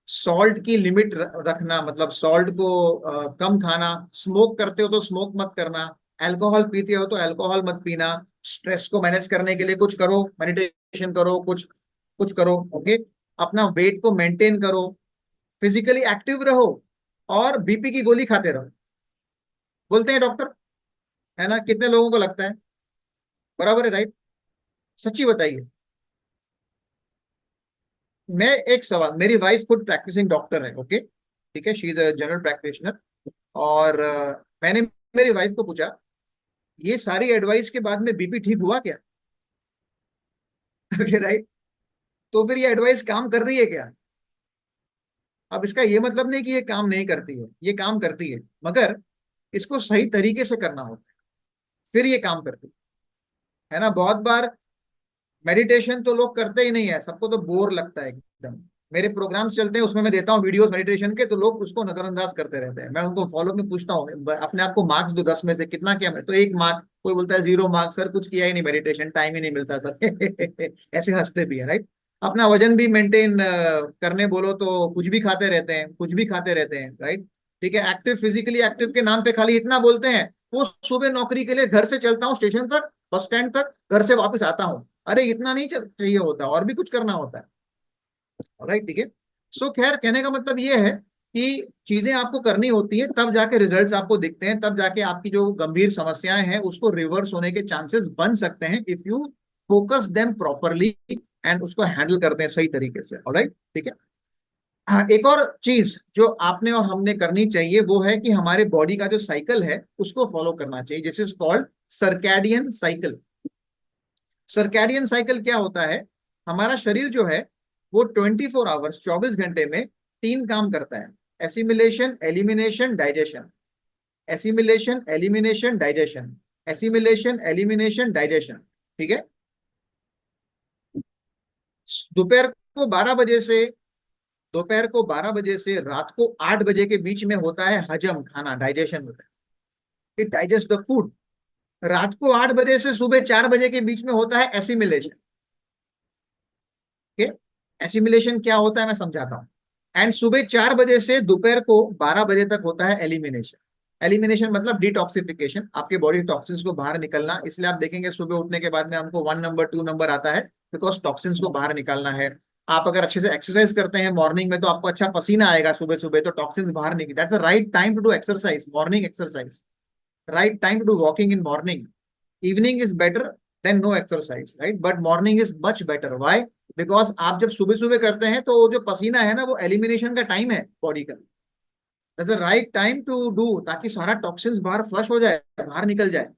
सॉल्ट की लिमिट रखना, मतलब सॉल्ट को कम खाना, स्मोक करते हो तो स्मोक मत करना, अल्कोहल पीते हो तो अल्कोहल मत पीना, स्ट्रेस को मैनेज करने के लिए कुछ करो, मेडिटेशन करो, कुछ कुछ करो, ओके, अपना वेट को मेंटेन करो, फिजिकली एक्टिव रहो, और बीपी की गोली खाते रहो, बोलते हैं डॉक्टर, है ना। कितने लोगों को लगता है बराबर है, राइट? सच्ची बताइए। मैं एक सवाल, मेरी वाइफ खुद प्रैक्टिसिंग डॉक्टर है, ओके, ठीक है, she is a general practitioner. और मैंने मेरी वाइफ को पूछा, ये सारी एडवाइस के बाद में बीपी ठीक हुआ क्या? Okay, right. तो फिर ये एडवाइस काम कर रही है क्या? अब इसका ये मतलब नहीं कि ये काम नहीं करती है, ये काम करती है, मगर इसको सही तरीके से करना होता है, फिर ये काम करती है ना। बहुत बार मेडिटेशन तो लोग करते ही नहीं है, सबको तो बोर लगता है एकदम। मेरे प्रोग्राम्स चलते हैं, उसमें मैं देता हूँ वीडियोस मेडिटेशन के, तो लोग उसको नजरअंदाज करते रहते हैं। मैं उनको फॉलो में पूछता हूँ, अपने आप को मार्क्स दो 10 में से कितना किया, मैं तो 1 मार्क, कोई बोलता है 0 मार्क्स, सर कुछ किया ही नहीं, मेडिटेशन टाइम ही नहीं मिलता सर। ऐसे हंसते भी है, राइट। अपना वजन भी मेंटेन करने बोलो तो कुछ भी खाते रहते हैं, कुछ भी खाते रहते हैं, राइट, ठीक है। एक्टिव, फिजिकली एक्टिव के नाम पे खाली इतना बोलते हैं, वो सुबह नौकरी के लिए घर से चलता हूँ स्टेशन तक, बस स्टैंड तक, घर से वापस आता हूँ। अरे इतना नहीं चाहिए होता, और भी कुछ करना होता है, राइट, ठीक है। सो खैर, कहने का मतलब ये है कि चीजें आपको करनी होती है, तब जाके रिजल्ट्स आपको दिखते हैं, तब जाके आपकी जो गंभीर समस्याएं हैं उसको रिवर्स होने के चांसेस बन सकते हैं, if you focus them properly and उसको हैंडल करते हैं सही तरीके से, ऑलराइट, ठीक है। हाँ, एक और चीज जो आपने और हमने करनी चाहिए वो है कि हमारे बॉडी का जो साइकिल है उसको फॉलो करना चाहिए, this is called circadian cycle. Circadian cycle क्या होता है? हमारा शरीर जो है वो 24 आवर्स, 24 घंटे में 3 काम करता है, assimilation, elimination, digestion. Assimilation, elimination, digestion, assimilation, elimination, digestion, ठीक है। दोपहर को 12 बजे से दोपहर को 12 बजे से रात को 8 बजे के बीच में होता है हजम, खाना, डाइजेशन होता है, इट डाइजेस्ट द फूड। रात को 8 बजे से सुबह 4 बजे के बीच में होता है एसिमिलेशन। एसिमिलेशन क्या होता है मैं समझाता हूँ। एंड सुबह 4 बजे से दोपहर को 12 बजे तक होता है एलिमिनेशन। एलिमिनेशन मतलब डिटॉक्सिफिकेशन, आपके बॉडी टॉक्सिन्स को बाहर निकलना। इसलिए आप देखेंगे सुबह उठने के बाद में हमको 1 नंबर 2 नंबर आता है, बिकॉज टॉक्सिन्स को बाहर निकालना है। आप अगर अच्छे से एक्सरसाइज करते हैं मॉर्निंग में तो आपको अच्छा पसीना आएगा सुबह सुबह, तो टॉक्सिन्स बाहर निकल, that's the right time to do exercise, morning exercise, right time to do walking in morning. Evening is better than no exercise, right, but morning is much better. Why? Because आप जब सुबह सुबह करते हैं तो जो पसीना है ना वो एलिमिनेशन का टाइम है बॉडी का, that's the right time to do, ताकि सारा टॉक्सिन्स बाहर फ्लश हो जाए, बाहर निकल जाए.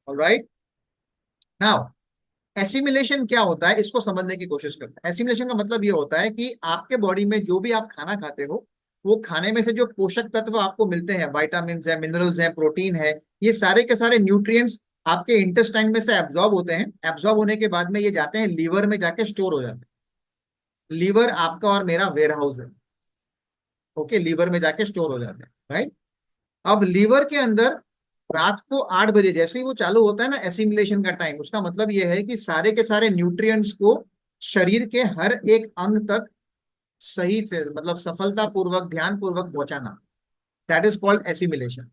ऑलराइट. नाउ एसिमिलेशन क्या होता है इसको समझने की कोशिश करते हैं. एसिमिलेशन का मतलब ये होता है कि आपके बॉडी में जो भी आप खाना खाते हो, वो खाने में से जो पोषक तत्व आपको मिलते हैं, विटामिन है, मिनरल्स है, प्रोटीन है, ये सारे के सारे न्यूट्रिएंट्स आपके इंटेस्टाइन में से एब्जॉर्ब होते हैं. एब्जॉर्ब होने के बाद में ये जाते हैं लीवर में, जाके स्टोर हो जाते हैं. लीवर आपका और मेरा वेयर हाउस है. ओके, लीवर में जाके स्टोर हो जाते हैं, राइट. अब लीवर के अंदर रात को 8 बजे जैसे ही वो चालू होता है ना एसिमिलेशन का टाइम, उसका मतलब ये है कि सारे के सारे न्यूट्रिएंट्स को शरीर के हर एक अंग तक सही से, मतलब सफलता पूर्वक, ध्यान पूर्वक पहुंचाना, that is called assimilation.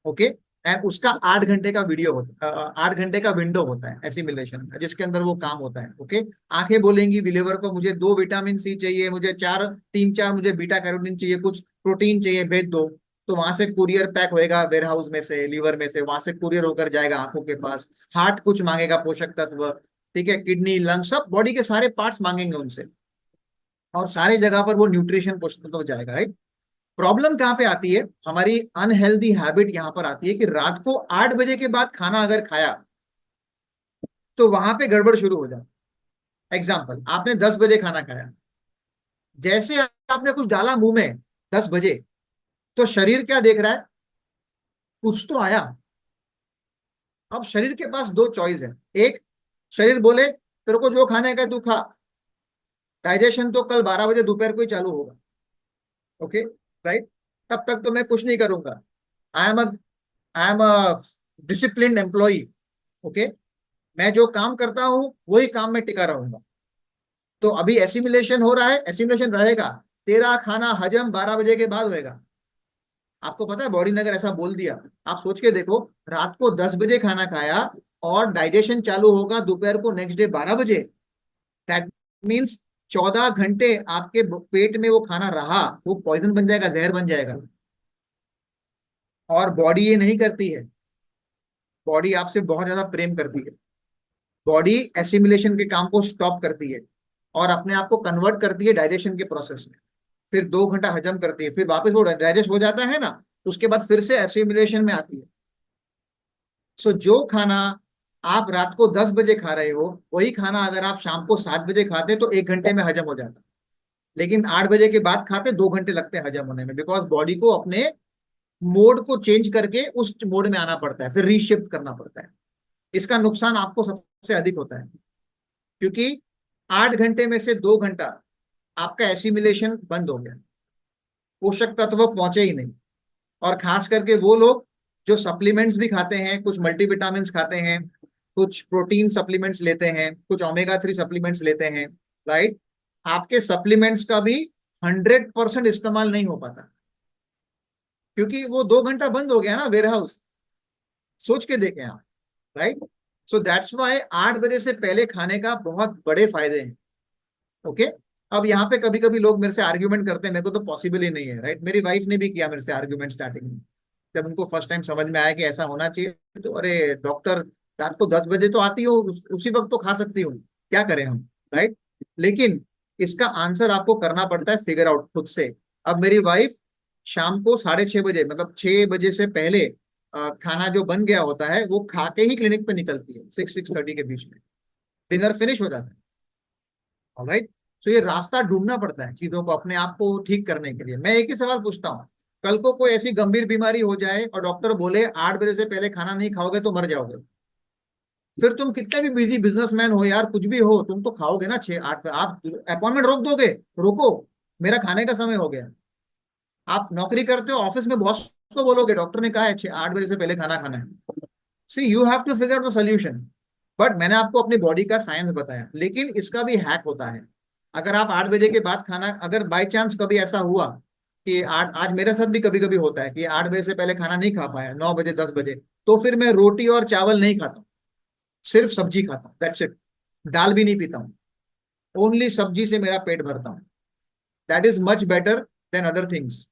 Okay. And उसका 8 घंटे का वीडियो होता है, 8 घंटे का विंडो होता है एसिमिलेशन का, जिसके अंदर वो काम होता है. ओके. आंखें बोलेंगी लीवर को मुझे 2 विटामिन सी चाहिए, मुझे 4, 3, 4 मुझे बीटा कैरोटीन चाहिए, कुछ प्रोटीन चाहिए, भेज दो. तो वहां से कुरियर पैक होएगा वेयर हाउस में से, लीवर में से, वहां से कुरियर होकर जाएगा आंखों के पास. हार्ट कुछ मांगेगा पोषक तत्व, ठीक है, किडनी, लंग, सब बॉडी के सारे पार्ट्स मांगेंगे उनसे, और सारे जगह पर वो न्यूट्रिशन पोषक तत्व जाएगा, राइट. प्रॉब्लम कहाँ पे आती है? हमारी अनहेल्दी हैबिट यहाँ पर आती है कि रात को 8 बजे के बाद खाना अगर खाया तो वहां पे गड़बड़ शुरू हो जाए. एग्जाम्पल, आपने 10 बजे खाना खाया, जैसे आपने कुछ डाला मुंह में 10 बजे, तो शरीर क्या देख रहा है? कुछ तो आया. अब शरीर के पास दो चॉइस है. एक, शरीर बोले तेरे को जो खाने का है तू खा, डाइजेशन तो कल 12 बजे दोपहर को ही चालू होगा. Okay, right. तब तक तो मैं कुछ नहीं करूंगा. I am a disciplined employee. Okay, मैं जो काम करता हूं वही काम में टिका रहूंगा. तो अभी एसिमिलेशन हो रहा है, एसिमिलेशन रहेगा, तेरा खाना हजम 12 बजे के बाद होएगा. आपको पता है बॉडी ने अगर ऐसा बोल दिया, आप सोच के देखो, रात को 10 बजे खाना खाया और डाइजेशन चालू होगा दोपहर को नेक्स्ट डे 12 बजे, दैट मीन्स 14 घंटे आपके पेट में वो खाना रहा, वो पॉइजन बन जाएगा, जहर बन जाएगा. और बॉडी ये नहीं करती है. बॉडी आपसे बहुत ज्यादा प्रेम करती है. बॉडी एसिमिलेशन के काम को स्टॉप करती है और अपने आप को कन्वर्ट करती है डाइजेशन के प्रोसेस में. फिर 2 घंटा हजम करती है, फिर वापस वो डाइजेस्ट हो जाता है ना, उसके बाद फिर से एसिमिलेशन में आती है. सो जो खाना आप रात को 10 बजे खा रहे हो, वही खाना अगर आप शाम को 7 बजे खाते तो 1 घंटे में हजम हो जाता. लेकिन 8 बजे के बाद खाते 2 घंटे लगते हैं हजम होने में, बिकॉज बॉडी को अपने मोड को चेंज करके उस मोड में आना पड़ता है, फिर रीशिफ्ट करना पड़ता है. इसका नुकसान आपको सबसे अधिक होता है, क्योंकि 8 घंटे में से 2 घंटा आपका एसिमिलेशन बंद हो गया, पोषक तत्व पहुंचे ही नहीं. और खास करके वो लोग जो सप्लीमेंट्स भी खाते हैं, कुछ मल्टीविटामिन खाते हैं, कुछ प्रोटीन सप्लीमेंट्स लेते हैं, कुछ ओमेगा 3 सप्लीमेंट्स लेते हैं, राइट, आपके सप्लीमेंट्स का भी 100% इस्तेमाल नहीं हो पाता, क्योंकि वो 2 घंटा बंद हो गया ना वेयर हाउस. सोच के देखें आप, राइट. सो दैट्स वाई 8 बजे से पहले खाने का बहुत बड़े फायदे हैं. ओके. अब यहाँ पे कभी कभी लोग मेरे से आर्ग्यूमेंट करते हैं, मेरे को तो पॉसिबल ही नहीं है, राइट. मेरी वाइफ ने भी किया मेरे से आर्ग्यूमेंट स्टार्टिंग में, जब उनको फर्स्ट टाइम समझ में आया कि ऐसा होना चाहिए. तो अरे डॉक्टर, रात को 10 बजे तो आती हो, उसी वक्त तो खा सकती हूँ, क्या करें हम, राइट. लेकिन इसका आंसर आपको करना पड़ता है फिगर आउट खुद से. अब मेरी वाइफ शाम को 6:30 बजे, मतलब 6 बजे से पहले खाना जो बन गया होता है वो खा के ही क्लिनिक पे निकलती है, 6-6:30 के बीच में डिनर फिनिश हो जाता है. ऑलराइट. सो ये रास्ता ढूंढना पड़ता है चीजों को अपने आप को ठीक करने के लिए. मैं एक ही सवाल पूछता हूँ, कल को कोई ऐसी गंभीर बीमारी हो जाए और डॉक्टर बोले 8 बजे से पहले खाना नहीं खाओगे तो मर जाओगे, फिर तुम कितने भी बिजी बिजनेसमैन हो यार, कुछ भी हो, तुम तो खाओगे ना 6-8 पे. आप अपॉइंटमेंट रोक दोगे? रोको, मेरा खाने का समय हो गया. आप नौकरी करते हो, ऑफिस में बॉस को बोलोगे डॉक्टर ने कहा है 6-8 बजे से पहले खाना खाना है. See you have to figure out the solution. But मैंने आपको अपनी बॉडी का साइंस बताया, लेकिन इसका भी हैक होता है. अगर आप 8 बजे के बाद खाना, अगर बाई चांस कभी ऐसा हुआ कि आज मेरे साथ भी कभी कभी होता है कि 8 बजे से पहले खाना नहीं खा पाया, 9 बजे 10 बजे, तो फिर मैं रोटी और चावल नहीं खाता हूँ, सिर्फ सब्जी खाता हूँ, दैट्स इट. दाल भी नहीं पीता हूँ. ओनली सब्जी से मेरा पेट भरता हूँ, that is much better than other things.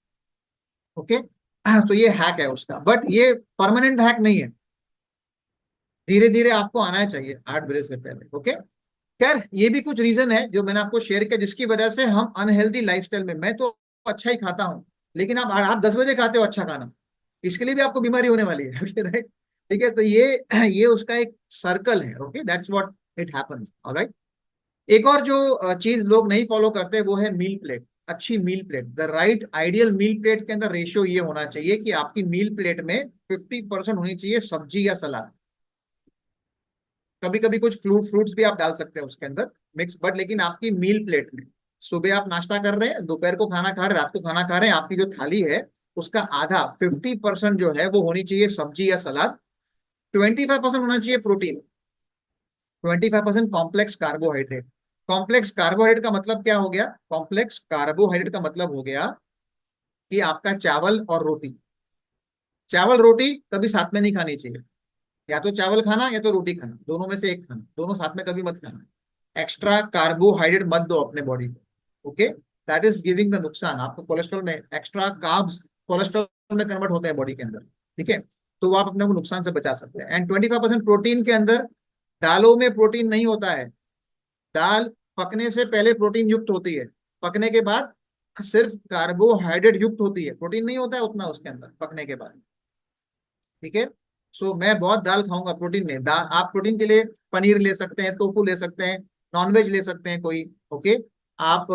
Okay, तो ये हैक है उसका, बट ये परमानेंट हैक नहीं है, धीरे धीरे आपको आना चाहिए 8 बजे से पहले। ओके, खैर ये भी कुछ रीजन है जो मैंने आपको शेयर किया जिसकी वजह से हम अनहेल्दी लाइफस्टाइल में, मैं तो अच्छा ही खाता हूँ, लेकिन आप 10 बजे खाते हो अच्छा खाना, इसके लिए भी आपको बीमारी होने वाली है। ओके राइट, ठीक है, तो ये उसका एक सर्कल है। Okay, that's what it happens, alright. एक और जो चीज लोग नहीं फॉलो करते वो है मील प्लेट। अच्छी meal plate, the right ideal meal plate के अंदर रेशियो ये होना चाहिए कि आपकी मील प्लेट में 50% होनी चाहिए सब्जी या सलाद। कभी कभी कुछ फ्रूट्स भी आप डाल सकते हैं उसके अंदर मिक्स, बट लेकिन आपकी मील प्लेट में, सुबह आप नाश्ता कर रहे हैं, दोपहर को खाना खा रहे हैं, रात को खाना खा रहे हैं, आपकी जो थाली है उसका आधा 50% जो है वो होनी चाहिए सब्जी या सलाद, 25% होना चाहिए protein, 25% complex carbohydrate. Complex carbohydrate का मतलब क्या हो गया? कॉम्प्लेक्स कार्बोहाइड्रेट का मतलब हो गया कि आपका चावल और रोटी, चावल रोटी कभी साथ में नहीं खानी चाहिए, या तो चावल खाना या तो रोटी खाना, दोनों में से एक खाना, दोनों साथ में कभी मत खाना। एक्स्ट्रा कार्बोहाइड्रेट मत दो अपने बॉडी को। Okay, that is giving the नुकसान आपको कोलेस्ट्रॉल में, एक्स्ट्रा कार्ब्स कोलेस्ट्रॉल में कन्वर्ट होते हैं बॉडी के अंदर, ठीक है, तो वो आप अपने को नुकसान से बचा सकते हैं। एंड 25% प्रोटीन के अंदर, दालों में प्रोटीन नहीं होता है, दाल पकने से पहले प्रोटीन युक्त होती है, पकने के बाद सिर्फ कार्बोहाइड्रेट युक्त होती है, प्रोटीन नहीं होता है उतना उसके अंदर पकने के बाद, ठीक है। सो मैं बहुत दाल खाऊंगा, प्रोटीन नहीं, दाल आप प्रोटीन के लिए पनीर ले सकते हैं, टोफू ले सकते हैं, नॉनवेज ले सकते हैं कोई, ओके, आप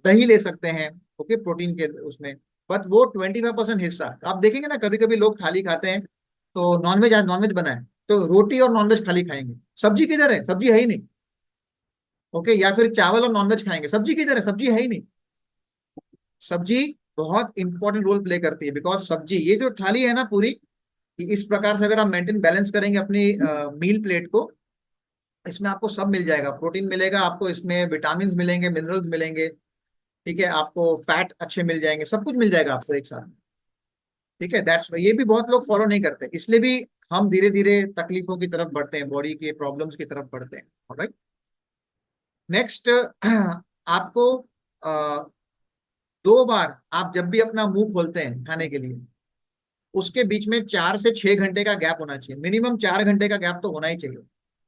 दही ले सकते हैं, ओके, प्रोटीन के उसमें, बट वो 25% हिस्सा आप देखेंगे ना, कभी कभी लोग थाली खाते हैं, तो नॉनवेज, आज नॉनवेज बना है तो रोटी और नॉनवेज खाली खाएंगे, सब्जी किधर है? सब्जी है ही नहीं। ओके, या फिर चावल और नॉनवेज खाएंगे, सब्जी किधर है? सब्जी है ही नहीं। सब्जी बहुत इंपॉर्टेंट रोल प्ले करती है, बिकॉज सब्जी, ये जो थाली है ना पूरी, कि इस प्रकार से अगर आप मेंटेन बैलेंस करेंगे अपनी मील प्लेट को, इसमें आपको सब मिल जाएगा, प्रोटीन मिलेगा आपको, इसमें विटामिन मिलेंगे, मिनरल्स मिलेंगे, ठीक है, आपको फैट अच्छे मिल जाएंगे, सब कुछ मिल जाएगा आपको एक साथ, ठीक है। दैट्स, ये भी बहुत लोग फॉलो नहीं करते, इसलिए भी हम धीरे धीरे तकलीफों की तरफ बढ़ते हैं, बॉडी के प्रॉब्लम्स की तरफ बढ़ते हैं। ऑलराइट, नेक्स्ट, आपको 2 बार आप जब भी अपना मुंह खोलते हैं खाने के लिए, उसके बीच में 4 से 6 घंटे का गैप होना चाहिए, मिनिमम 4 घंटे का गैप तो होना ही चाहिए,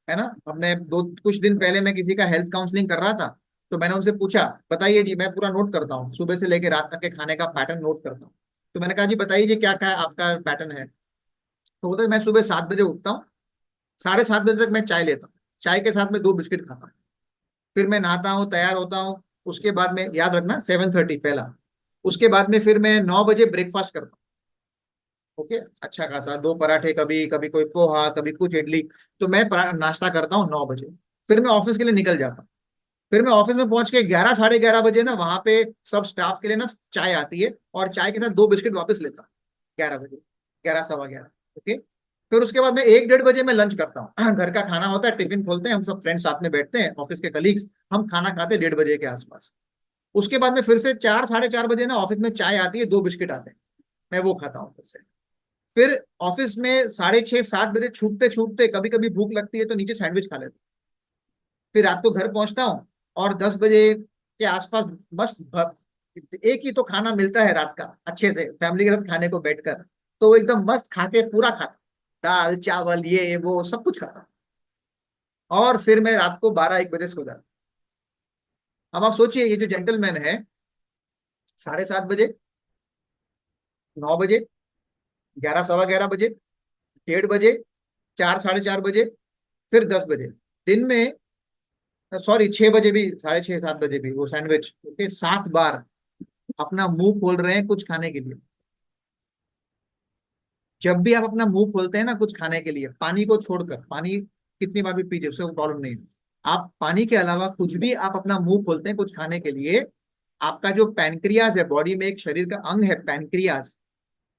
है ना। अब मैं दो कुछ दिन पहले मैं किसी का हेल्थ काउंसलिंग कर रहा था, तो मैंने उनसे पूछा, बताइए जी, मैं पूरा नोट करता हूँ, सुबह से लेकर रात तक के खाने का पैटर्न नोट करता हूँ, तो मैंने कहा जी बताइए जी क्या क्या आपका पैटर्न है, तो बोलते मैं सुबह 7 बजे उठता हूँ, 7:30 बजे तक मैं चाय लेता हूँ, चाय के साथ में 2 बिस्किट खाता हूँ, फिर मैं नहाता हूँ, तैयार होता हूँ, उसके बाद में, याद रखना 7:30 पहला, उसके बाद में फिर मैं 9 बजे ब्रेकफास्ट करता हूँ, ओके, अच्छा खासा 2 पराठे, कभी कभी कोई पोहा, कभी कुछ इडली, तो मैं नाश्ता करता हूँ 9 बजे, फिर मैं ऑफिस के लिए निकल जाता हूँ, फिर मैं ऑफिस में पहुंच के 11 साढ़े 11 बजे ना वहां पे सब स्टाफ के लिए ना चाय आती है, और चाय के साथ 2 बिस्किट वापस लेता हूँ 11 बजे, 11 सवा 11, ओके। फिर उसके बाद में 1 डेढ़ बजे मैं लंच करता हूँ। घर का खाना होता है, टिफिन खोलते हैं, हम सब फ्रेंड्स साथ में बैठते हैं, ऑफिस के कलीग्स, हम खाना खाते हैं 1:30 बजे के आसपास। उसके बाद में फिर से 4 साढ़े 4 बजे ना ऑफिस में चाय आती है, 2 बिस्किट आते हैं, मैं वो खाता हूँ फिर से। फिर ऑफिस में 6:30 7 बजे छूटते छूटते कभी कभी भूख लगती है तो नीचे सैंडविच खा लेते हैं। फिर रात को घर पहुंचता हूँ, और 10 बजे के आसपास मस्त एक ही तो खाना मिलता है रात का, अच्छे से फैमिली के साथ खाने को बैठकर, तो वो एकदम मस्त खा के पूरा खाता, दाल चावल ये वो सब कुछ खाता, और फिर मैं रात को 12 1 बजे सो जाता। अब आप सोचिए, ये जो जेंटलमैन है, 7:30 बजे, 9 बजे, 11 सवा 11 बजे, 1:30 बजे, 4 साढ़े 4 बजे, फिर 10 बजे, दिन में, सॉरी 6 बजे भी, 6:30 7 बजे भी वो सैंडविच, ओके, 7 बार अपना मुंह खोल रहे हैं कुछ खाने के लिए। जब भी आप अपना मुंह खोलते हैं ना कुछ खाने के लिए, पानी को छोड़कर, पानी कितनी बार भी पीजिए, उससे कोई प्रॉब्लम नहीं है, आप पानी के अलावा कुछ भी आप अपना मुंह खोलते हैं कुछ खाने के लिए, आपका जो पैनक्रियाज है, बॉडी में एक शरीर का अंग है पैनक्रियाज,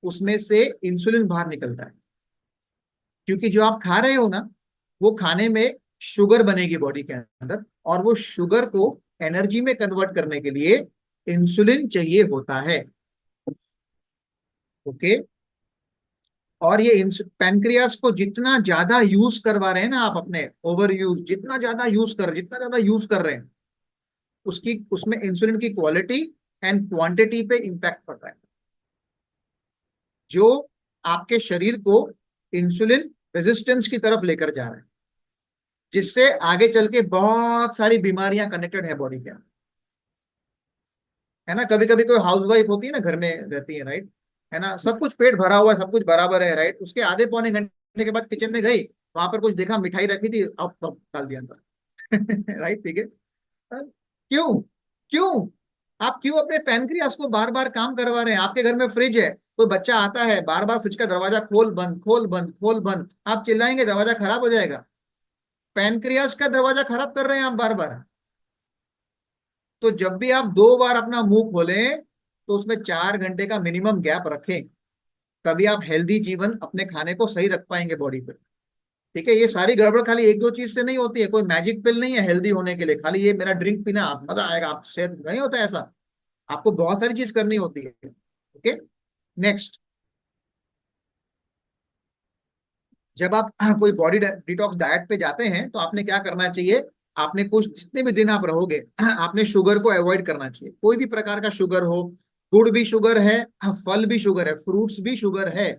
उसमें से इंसुलिन बाहर निकलता है, क्योंकि जो आप खा रहे हो ना, वो खाने में शुगर बनेगी बॉडी के अंदर, और वो शुगर को एनर्जी में कन्वर्ट करने के लिए इंसुलिन चाहिए होता है, ओके। और ये पैनक्रियास को जितना ज्यादा यूज करवा रहे हैं ना आप, अपने ओवर यूज, जितना ज्यादा यूज कर रहे हैं, उसकी उसमें इंसुलिन की क्वालिटी एंड क्वांटिटी पे इंपैक्ट पड़ रहा है, जो आपके शरीर को इंसुलिन रेजिस्टेंस की तरफ लेकर जा रहा है, जिससे आगे चल के बहुत सारी बीमारियां कनेक्टेड है बॉडी के, है ना। कभी कभी कोई हाउसवाइफ होती है ना, घर में रहती है, राइट, है ना, सब कुछ पेट भरा हुआ है, सब कुछ बराबर है, राइट, उसके आधे पौने घंटे के बाद किचन में गई, वहां पर कुछ देखा, मिठाई रखी थी, अब डाल दिया अंदर। राइट, ठीक है। क्यों? क्यों? आप क्यों अपने पैनक्रियास को बार बार काम करवा रहे हैं? आपके घर में फ्रिज है, कोई बच्चा आता है, बार बार फ्रिज का दरवाजा खोल बंद, खोल बंद, खोल बंद, आप चिल्लाएंगे, दरवाजा खराब हो जाएगा। पैनक्रियास का दरवाजा खराब कर रहे हैं आप बार बार। तो जब भी आप 2 बार अपना मुंह खोलें, तो उसमें 4 घंटे का मिनिमम गैप रखें, तभी आप हेल्दी जीवन अपने खाने को सही रख पाएंगे बॉडी पे। ठीक है, ये सारी गड़बड़ खाली एक दो चीज से नहीं होती है, कोई मैजिक पिल नहीं है हेल्दी होने के लिए, खाली ये मेरा ड्रिंक पीना आप मजा आएगा, आप सेहत नहीं होता है ऐसा। आपको बहुत सारी चीज करनी होती है। ओके, नेक्स्ट, जब आप कोई बॉडी डिटॉक्स डाइट पे जाते हैं, तो आपने क्या करना चाहिए? आपने कुछ, जितने भी दिन आप रहोगे, आपने शुगर को अवॉइड करना चाहिए, कोई भी प्रकार का शुगर हो। गुड़ भी शुगर है, फल भी शुगर है, फ्रूट्स भी शुगर है।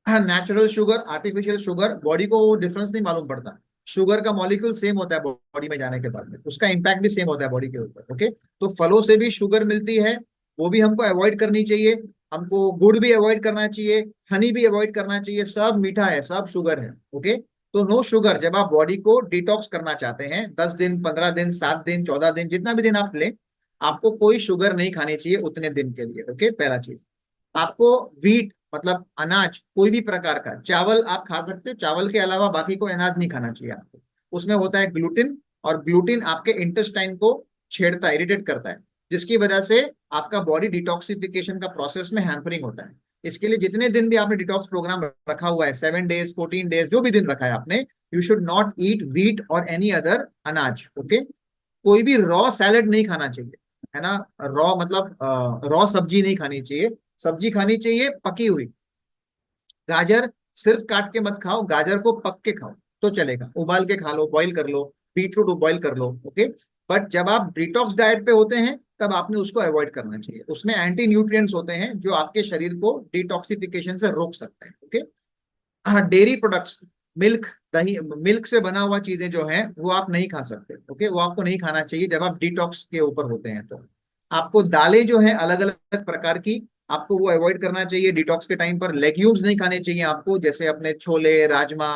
Natural sugar, artificial sugar, body को वो डिफरेंस नहीं मालूम पड़ता। शुगर का मॉलिक्यूल सेम होता है बॉडी में जाने के बाद में, उसका इंपैक्ट भी सेम होता है बॉडी के ऊपर। ओके, तो फलों से भी शुगर मिलती है, वो भी हमको अवॉइड करनी चाहिए। हमको गुड़ भी अवॉइड करना चाहिए, हनी भी अवॉइड करना चाहिए, सब मीठा है, सब शुगर है। ओके, तो नो शुगर जब आप बॉडी को डिटॉक्स करना चाहते हैं, 10 दिन, 15 दिन, 7 दिन, 14 दिन, जितना भी दिन आप लें, आपको कोई शुगर नहीं खानी चाहिए उतने दिन के लिए। ओके, पहला चीज। आपको वीट मतलब अनाज, कोई भी प्रकार का चावल आप खा सकते हो, चावल के अलावा बाकी कोई अनाज नहीं खाना चाहिए आपको। उसमें होता है ग्लूटिन, और ग्लूटिन आपके इंटेस्टाइन को छेड़ता है, इरिटेट करता है, जिसकी वजह से आपका बॉडी डिटॉक्सिफिकेशन का प्रोसेस में हैम्परिंग होता है। इसके लिए जितने दिन भी आपने डिटॉक्स प्रोग्राम रखा हुआ है, 7 डेज, 14 डेज, जो भी दिन रखा है आपने, you should not eat wheat और एनी अदर अनाज। ओके, कोई भी रॉ सैलेड नहीं खाना चाहिए, है ना। रॉ मतलब रॉ सब्जी नहीं खानी चाहिए, सब्जी खानी चाहिए पकी हुई। गाजर सिर्फ काट के मत खाओ, गाजर को पक के खाओ तो चलेगा, उबाल के खा लो, बॉईल कर लो, बीटरूट बॉईल कर लो। ओके, बट जब आप डिटॉक्स डाइट पे होते हैं, तब आपने उसको अवॉइड करना चाहिए, उसमें एंटी न्यूट्रिएंट्स होते हैं जो आपके शरीर को डिटॉक्सिफिकेशन से रोक सकते हैं। ओके, हाँ, डेयरी प्रोडक्ट्स, मिल्क, दही, मिल्क से बना हुआ चीजें जो है वो आप नहीं खा सकते। ओके, वो आपको नहीं खाना चाहिए जब आप डिटॉक्स के ऊपर होते हैं। तो आपको दालें जो है अलग अलग प्रकार की, आपको वो अवॉइड करना चाहिए डिटॉक्स के टाइम पर। लेग्यूम्स नहीं खाने चाहिए आपको, जैसे अपने छोले, राजमा,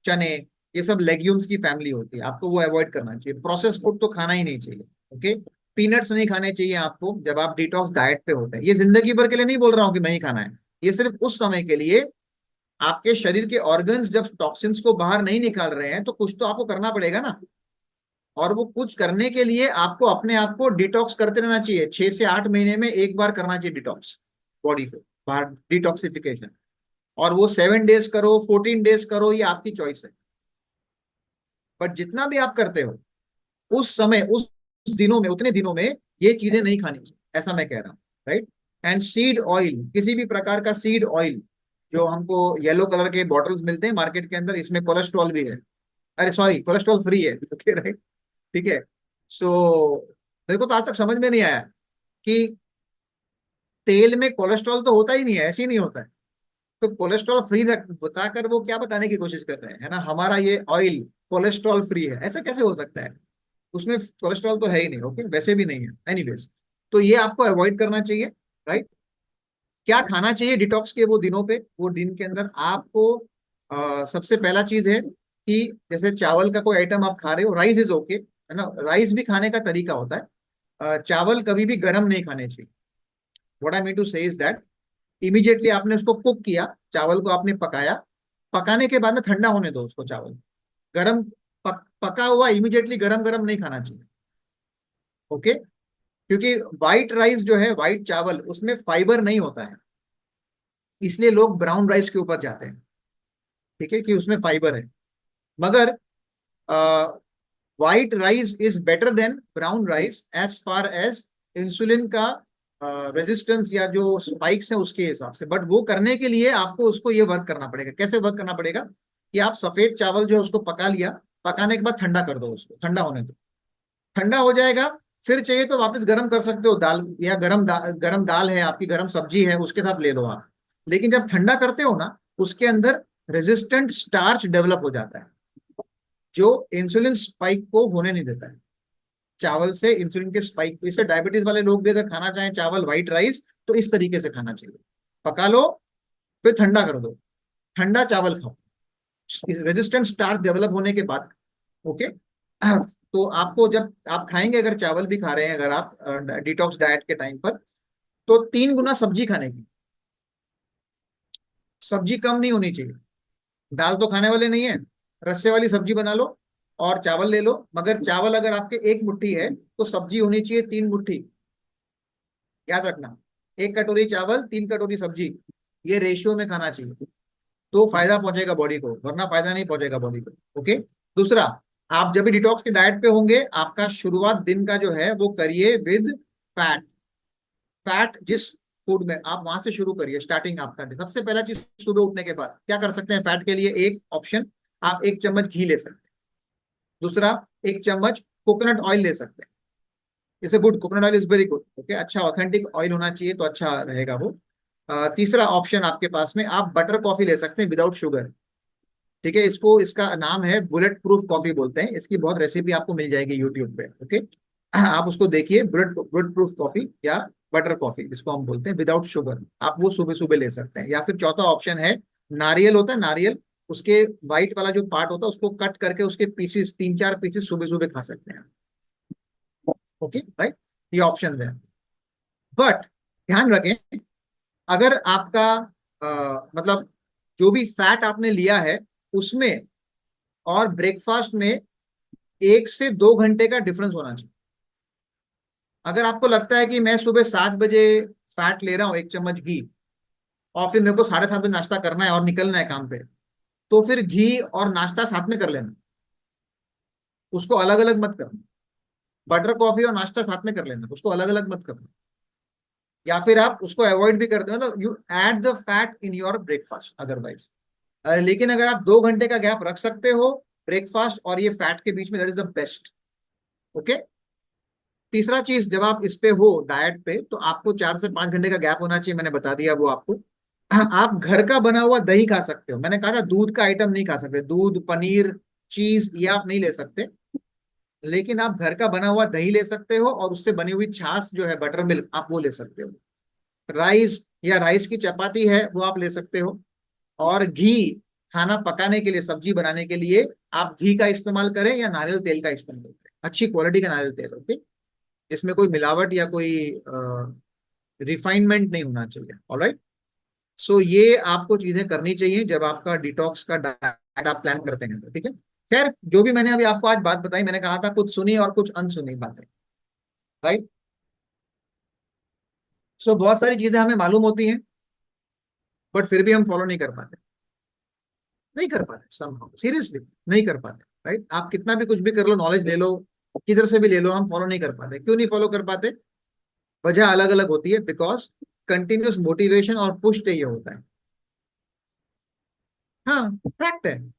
चने, ये सब लेग्यूम्स की फैमिली होती है, आपको वो अवॉइड करना चाहिए। प्रोसेस फूड तो खाना ही नहीं चाहिए। ओके, पीनट्स नहीं खाने चाहिए आपको जब आप डिटॉक्स डाइट पे होते हैं। ये जिंदगी भर के लिए नहीं बोल रहा हूँ कि नहीं खाना है, ये सिर्फ उस समय के लिए। आपके शरीर के ऑर्गन्स जब टॉक्सिन्स को बाहर नहीं निकाल रहे हैं, तो कुछ तो आपको करना पड़ेगा ना। और वो कुछ करने के लिए आपको अपने आप को डिटॉक्स करते रहना चाहिए, 6 से 8 महीने में एक बार करना चाहिए डिटॉक्स, बॉडी को बाहर, डिटॉक्सिफिकेशन। और वो 7 डेज करो, 14 डेज करो, ये आपकी चॉइस है। बट जितना भी आप करते हो, उस समय, उस दिनों में, उतने दिनों में ये चीजें नहीं खानी चाहिए, ऐसा मैं कह रहा हूँ, राइट। एंड सीड ऑयल, किसी भी प्रकार का सीड ऑयल, जो हमको येलो कलर के बॉटल्स मिलते हैं मार्केट के अंदर, इसमें कोलेस्ट्रॉल भी है। अरे सॉरी, कोलेस्ट्रॉल फ्री है। ओके, राइट, ठीक है। सो मेरे को तो आज तक समझ में नहीं आया कि तेल में कोलेस्ट्रॉल तो होता ही नहीं है, ऐसे ही नहीं होता है। तो कोलेस्ट्रॉल फ्री बताकर वो क्या बताने की कोशिश कर रहे हैं, है ना, हमारा ये ऑयल कोलेस्ट्रॉल फ्री है, ऐसा कैसे हो सकता है? उसमें कोलेस्ट्रॉल तो है ही नहीं। ओके, वैसे भी नहीं है, एनीवेज। तो ये आपको अवॉइड करना चाहिए, राइट। क्या खाना चाहिए डिटॉक्स के वो दिनों पे, वो दिन के अंदर आपको सबसे पहला चीज है कि जैसे चावल का कोई आइटम आप खा रहे हो, राइस इज ओके, है ना, राइस भी खाने का तरीका होता है। चावल कभी भी गर्म नहीं खाने चाहिए। व्हाट आई मीन टू से इज दैट, इमीडिएटली आपने उसको कुक किया, चावल को आपने पकाया, पकाने के बाद में ठंडा होने दो उसको, चावल गरम, पका हुआ इमीडिएटली गरम गरम नहीं खाना चाहिए। ओके, क्योंकि व्हाइट राइस जो है, व्हाइट चावल, उसमें फाइबर नहीं होता है, इसलिए लोग ब्राउन राइस के ऊपर जाते हैं। ठीक है, कि उसमें फाइबर है। मगर white rice is better than brown rice as far as insulin का रेजिस्टेंस या जो स्पाइक्स है उसके हिसाब से। बट वो करने के लिए आपको उसको ये वर्क करना पड़ेगा। कैसे वर्क करना पड़ेगा कि आप सफेद चावल जो है उसको पका लिया, पकाने के बाद ठंडा कर दो, उसको ठंडा होने दो, ठंडा हो जाएगा। फिर चाहिए तो वापस गर्म कर सकते हो दाल, या गरम दाल है आपकी, गरम सब्जी है, उसके साथ ले लो आप। लेकिन जब ठंडा करते हो ना, उसके अंदर रेजिस्टेंट स्टार्च डेवलप हो जाता है, जो इंसुलिन स्पाइक को होने नहीं देता है। चावल से इंसुलिन के स्पाइक, इससे डायबिटीज वाले लोग भी अगर खाना चाहें चावल व्हाइट राइस, तो इस तरीके से खाना चाहिए। पका लो, फिर ठंडा कर दो, ठंडा चावल खाओ, रेजिस्टेंट स्टार्च डेवलप होने के बाद। ओके। तो आपको जब आप खाएंगे, अगर चावल भी खा रहे हैं अगर आप डिटॉक्स डाइट के टाइम पर, तो 3 गुना सब्जी खाने की। सब्जी कम नहीं होनी चाहिए। दाल तो खाने वाले नहीं है, रस्से वाली सब्जी बना लो और चावल ले लो। मगर चावल अगर आपके 1 मुट्ठी है तो सब्जी होनी चाहिए 3 मुट्ठी। याद रखना, 1 कटोरी चावल 3 कटोरी सब्जी, ये रेशियो में खाना चाहिए। तो फायदा पहुंचेगा बॉडी को, वरना फायदा नहीं पहुंचेगा बॉडी को। ओके। दूसरा, आप जब भी डिटॉक्स के डाइट पे होंगे, आपका शुरुआत दिन का जो है वो करिए विद फैट। फैट जिस फूड में, आप वहां से शुरू करिए स्टार्टिंग आपका। सबसे पहला चीज, सुबह उठने के बाद क्या कर सकते हैं फैट के लिए? एक ऑप्शन, आप 1 चम्मच घी ले सकते हैं। दूसरा, 1 चम्मच कोकोनट ऑयल ले सकते हैं। इसे good, coconut oil is very good. Okay, अच्छा ऑथेंटिक ऑयल होना चाहिए तो अच्छा रहेगा वो। तीसरा ऑप्शन आपके पास में, आप बटर कॉफी ले सकते हैं विदाउट शुगर। ठीक है, इसको, इसका नाम है बुलेट प्रूफ कॉफी बोलते हैं। इसकी बहुत रेसिपी आपको मिल जाएगी यूट्यूब पे। ओके, आप उसको देखिए, बुलेट बुलेट प्रूफ कॉफी या बटर कॉफी जिसको हम बोलते हैं, विदाउट शुगर। आप वो सुबह सुबह ले सकते हैं। या फिर चौथा ऑप्शन है, नारियल होता है नारियल, उसके व्हाइट वाला जो पार्ट होता है उसको कट करके उसके पीसेस, 3-4 पीसेस सुबह सुबह खा सकते हैं। ओके, राइट, ये ऑप्शन है। बट ध्यान रखें, अगर आपका मतलब जो भी फैट आपने लिया है उसमें और ब्रेकफास्ट में 1 से 2 घंटे का डिफरेंस होना चाहिए। अगर आपको लगता है कि मैं सुबह 7 बजे फैट ले रहा हूँ 1 चम्मच घी, और फिर मेरे को 7:30 बजे नाश्ता करना है और निकलना है काम पे, तो फिर घी और नाश्ता साथ में कर लेना, उसको अलग अलग मत करना। बटर कॉफी और नाश्ता साथ में कर लेना, उसको अलग अलग मत करना। या फिर आप उसको अवॉइड भी कर दो, मतलब you add the fat in your breakfast otherwise. लेकिन अगर आप 2 घंटे का गैप रख सकते हो ब्रेकफास्ट और ये फैट के बीच में, that is the best. Okay. तीसरा चीज, जब आप इस पे हो डाइट पे, तो आपको 4 से 5 घंटे का गैप होना चाहिए, मैंने बता दिया वो आपको। आप घर का बना हुआ दही खा सकते हो। मैंने कहा था दूध का आइटम नहीं खा सकते, दूध, पनीर, चीज, ये आप नहीं ले सकते। लेकिन आप घर का बना हुआ दही ले सकते हो, और उससे बनी हुई छाछ जो है, बटर मिल्क, आप वो ले सकते हो। राइस या राइस की चपाती है वो आप ले सकते हो। और घी, खाना पकाने के लिए, सब्जी बनाने के लिए आप घी का इस्तेमाल करें या नारियल तेल का इस्तेमाल करें, अच्छी क्वालिटी का नारियल तेल। ओके, इसमें कोई मिलावट या कोई रिफाइनमेंट नहीं होना चाहिए। ऑलराइट। सो ये आपको चीजें करनी चाहिए जब आपका डिटॉक्स का डाइट आप प्लान करते हैं तो, ठीक है। खैर, जो भी मैंने अभी आपको आज बात बताई, मैंने कहा था कुछ सुनी और कुछ अनसुनी बातें। राइट। सो बहुत सारी चीजें हमें मालूम होती हैं, बट फिर भी हम फॉलो नहीं कर पाते। नहीं कर पाते, समहाउ सीरियसली नहीं कर पाते। राइट, आप कितना भी कुछ भी कर लो, नॉलेज ले लो, किधर से भी ले लो, हम फॉलो नहीं कर पाते। क्यों नहीं फॉलो कर पाते? वजह अलग अलग होती है, बिकॉज कंटिन्यूस मोटिवेशन और पुश चाहिए होता है। हाँ, फैक्ट है।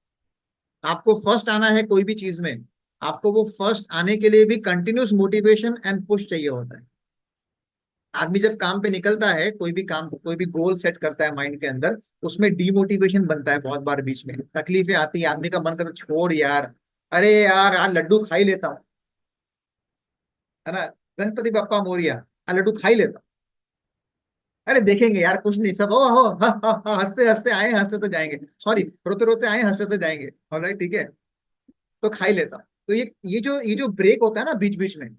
आपको फर्स्ट आना है कोई भी चीज में, आपको वो फर्स्ट आने के लिए भी कंटिन्यूस मोटिवेशन एंड पुश चाहिए होता है। आदमी जब काम पे निकलता है, कोई भी काम, कोई भी गोल सेट करता है माइंड के अंदर, उसमें डीमोटिवेशन बनता है बहुत बार, बीच में तकलीफें आती है, आदमी का मन करता है छोड़ यार, अरे यार आज लड्डू खा ही लेता हूँ, है ना, गणपति बप्पा मोरिया, आज लड्डू खा ही लेता हूँ, अरे देखेंगे यार कुछ नहीं, सब हो हाँ हाँ हाँ, हंसते हंसते आए हंसते तो जाएंगे, सॉरी रोते रोते आए हंसते तो जाएंगे। ऑलराइट, ठीक है, तो खा ही लेता हूँ। तो ये जो ब्रेक होता है ना बीच बीच में,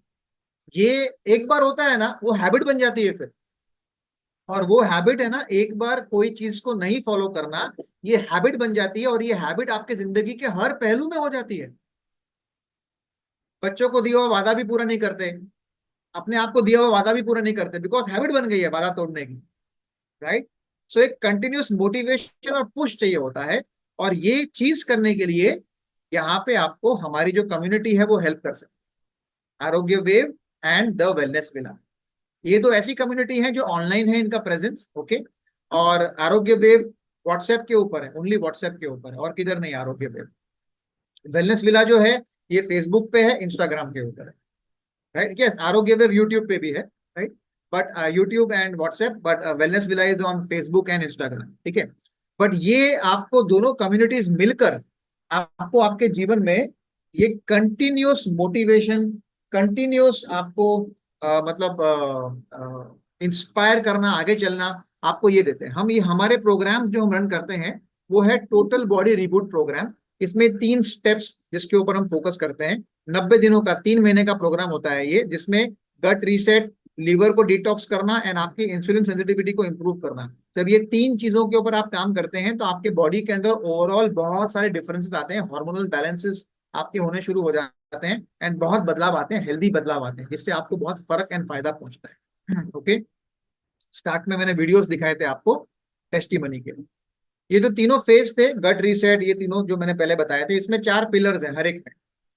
ये एक बार होता है ना, वो हैबिट बन जाती है फिर। और वो हैबिट है ना, एक बार कोई चीज को नहीं फॉलो करना, ये हैबिट बन जाती है, और ये हैबिट आपके जिंदगी के हर पहलू में हो जाती है। बच्चों को दिया हुआ वादा भी पूरा नहीं करते, अपने आप को दिया हुआ वादा भी पूरा नहीं करते, बिकॉज हैबिट बन गई है वादा तोड़ने की। राइट। सो एक कंटिन्यूस मोटिवेशन और पुश चाहिए होता है। और ये चीज करने के लिए यहाँ पे आपको हमारी जो कम्युनिटी है वो हेल्प कर सकती है, आरोग्य wave and the wellness villa. ये तो ऐसी कम्युनिटी है जो ऑनलाइन है इनका प्रेजेंस, ओके। और आरोग्य वेव व्हाट्सएप के ऊपर है, ओनली व्हाट्सएप के ऊपर है, और किधर नहीं आरोग्य वेव। वेलनेस विला जो है ये फेसबुक पे है, इंस्टाग्राम के ऊपर है, राइट। यस, आरोग्य वेव यूट्यूब पे भी है, right. But YouTube and WhatsApp, but wellness villa is on Facebook and Instagram, ठीक है। बट ये आपको दोनों कम्युनिटीज मिलकर आपको आपके जीवन में ये कंटिन्यूस मोटिवेशन, कंटिन्यूस आपको मतलब इंस्पायर करना, आगे चलना, आपको ये देते हैं। हम ये हमारे प्रोग्राम जो हम रन करते हैं वो है टोटल बॉडी रिबूट प्रोग्राम। इसमें 3 स्टेप्स जिसके ऊपर हम फोकस करते हैं, 90 दिनों का, 3 महीने का प्रोग्राम होता है ये, जिसमें गट रीसेट, लीवर को डिटॉक्स करना एंड आपकी इंसुलिन सेंसिटिविटी को इंप्रूव करना। जब ये 3 चीजों के ऊपर आप काम करते हैं तो आपके बॉडी के अंदर ओवरऑल बहुत सारे डिफरेंसेस आते हैं, हार्मोनल बैलेंसेस आपके होने शुरू हो जाते हैं, एंड बहुत बदलाव आते हैं, हेल्दी बदलाव आते हैं, जिससे आपको बहुत फर्क एंड फायदा पहुंचता है। ओके। स्टार्ट में मैंने वीडियोस दिखाए थे आपको टेस्टिमनी के। ये जो तीनों फेज थे, गट रीसेट, ये तीनों जो मैंने पहले बताए थे, इसमें 4 पिलर्स हैं हर एक में।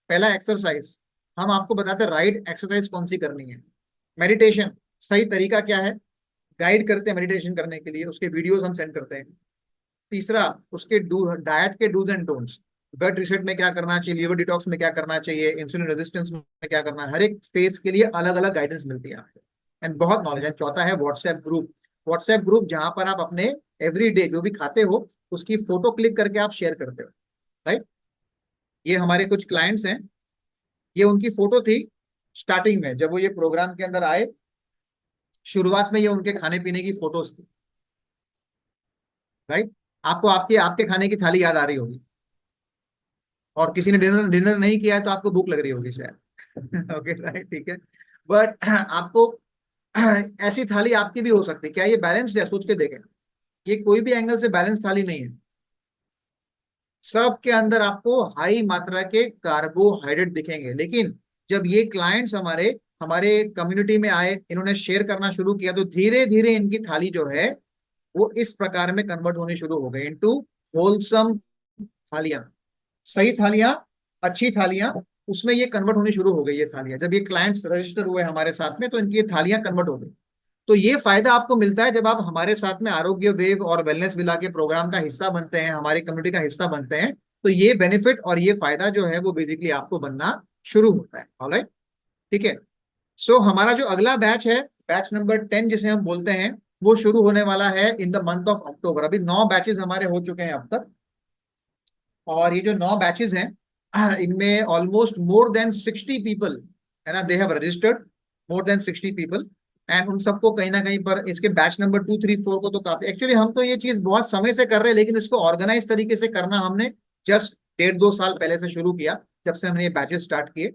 पहला एक्सरसाइज, हम आपको बताते हैं राइट एक्सरसाइज कौन सी करनी है। मेडिटेशन, सही तरीका क्या है, गाइड करते हैं मेडिटेशन करने के लिए, उसके वीडियोस हम सेंड करते हैं। तीसरा, उसके डाइट के dos and don'ts, gut reset में क्या करना चाहिए, लीवर डिटॉक्स में क्या करना चाहिए, इंसुलिन रेजिस्टेंस में क्या करना है, हर एक फेज के लिए अलग अलग गाइडेंस मिलती है आपको, एंड बहुत नॉलेज है। चौथा है व्हाट्सएप ग्रुप। व्हाट्सएप ग्रुप जहां पर आप अपने एवरी डे जो भी खाते हो उसकी फोटो क्लिक करके आप शेयर करते हो, राइट। ये हमारे कुछ क्लाइंट्स हैं, ये उनकी फोटो थी स्टार्टिंग में जब वो ये प्रोग्राम के अंदर आए, शुरुआत में ये उनके खाने पीने की फोटोज थी, राइट। आपको आपके आपके खाने की थाली याद आ रही होगी, और किसी ने डिनर डिनर नहीं किया है तो आपको भूख लग रही होगी शायद। ओके, राइट, ठीक है। बट आपको ऐसी थाली आपकी भी हो सकती है, क्या ये बैलेंस्ड है, सोच के देखें। ये कोई भी एंगल से बैलेंस थाली नहीं है। सब के अंदर आपको हाई मात्रा के कार्बोहाइड्रेट दिखेंगे, लेकिन जब ये क्लाइंट्स हमारे हमारे कम्युनिटी में आए, इन्होंने शेयर करना शुरू किया, तो धीरे धीरे इनकी थाली जो है वो इस प्रकार में कन्वर्ट होनी शुरू हो गई इनटू होलसम थालियां, सही थालियां, अच्छी थालियां, उसमें ये कन्वर्ट होनी शुरू हो गई ये थालियां। जब ये क्लाइंट्स रजिस्टर हुए हमारे साथ में तो इनकी ये थालियां कन्वर्ट हो गई। तो ये फायदा आपको मिलता है जब आप हमारे साथ में आरोग्य वेव और वेलनेस विला के प्रोग्राम का हिस्सा बनते हैं, हमारी कम्युनिटी का हिस्सा बनते हैं। तो ये बेनिफिट और ये फायदा जो है वो बेसिकली आपको बनना शुरू होता है। ऑलराइट, ठीक है। सो हमारा जो अगला बैच है, बैच नंबर 10 जिसे हम बोलते हैं, वो शुरू होने वाला है in the month of October. अभी 9 बैचेस हमारे हो चुके हैं अब तक, और ये जो 9 बैचेस हैं इनमें ऑलमोस्ट मोर देन 60 पीपल है ना, they have registered, more than 60 people. And उन सबको कहीं ना कहीं पर इसके बैच नंबर 2, 3, 4 को तो काफी, एक्चुअली हम तो ये चीज बहुत समय से कर रहे हैं, लेकिन इसको ऑर्गेनाइज तरीके से करना हमने जस्ट 1.5-2 साल पहले से शुरू किया, जब से हमने ये बैचेस स्टार्ट किए,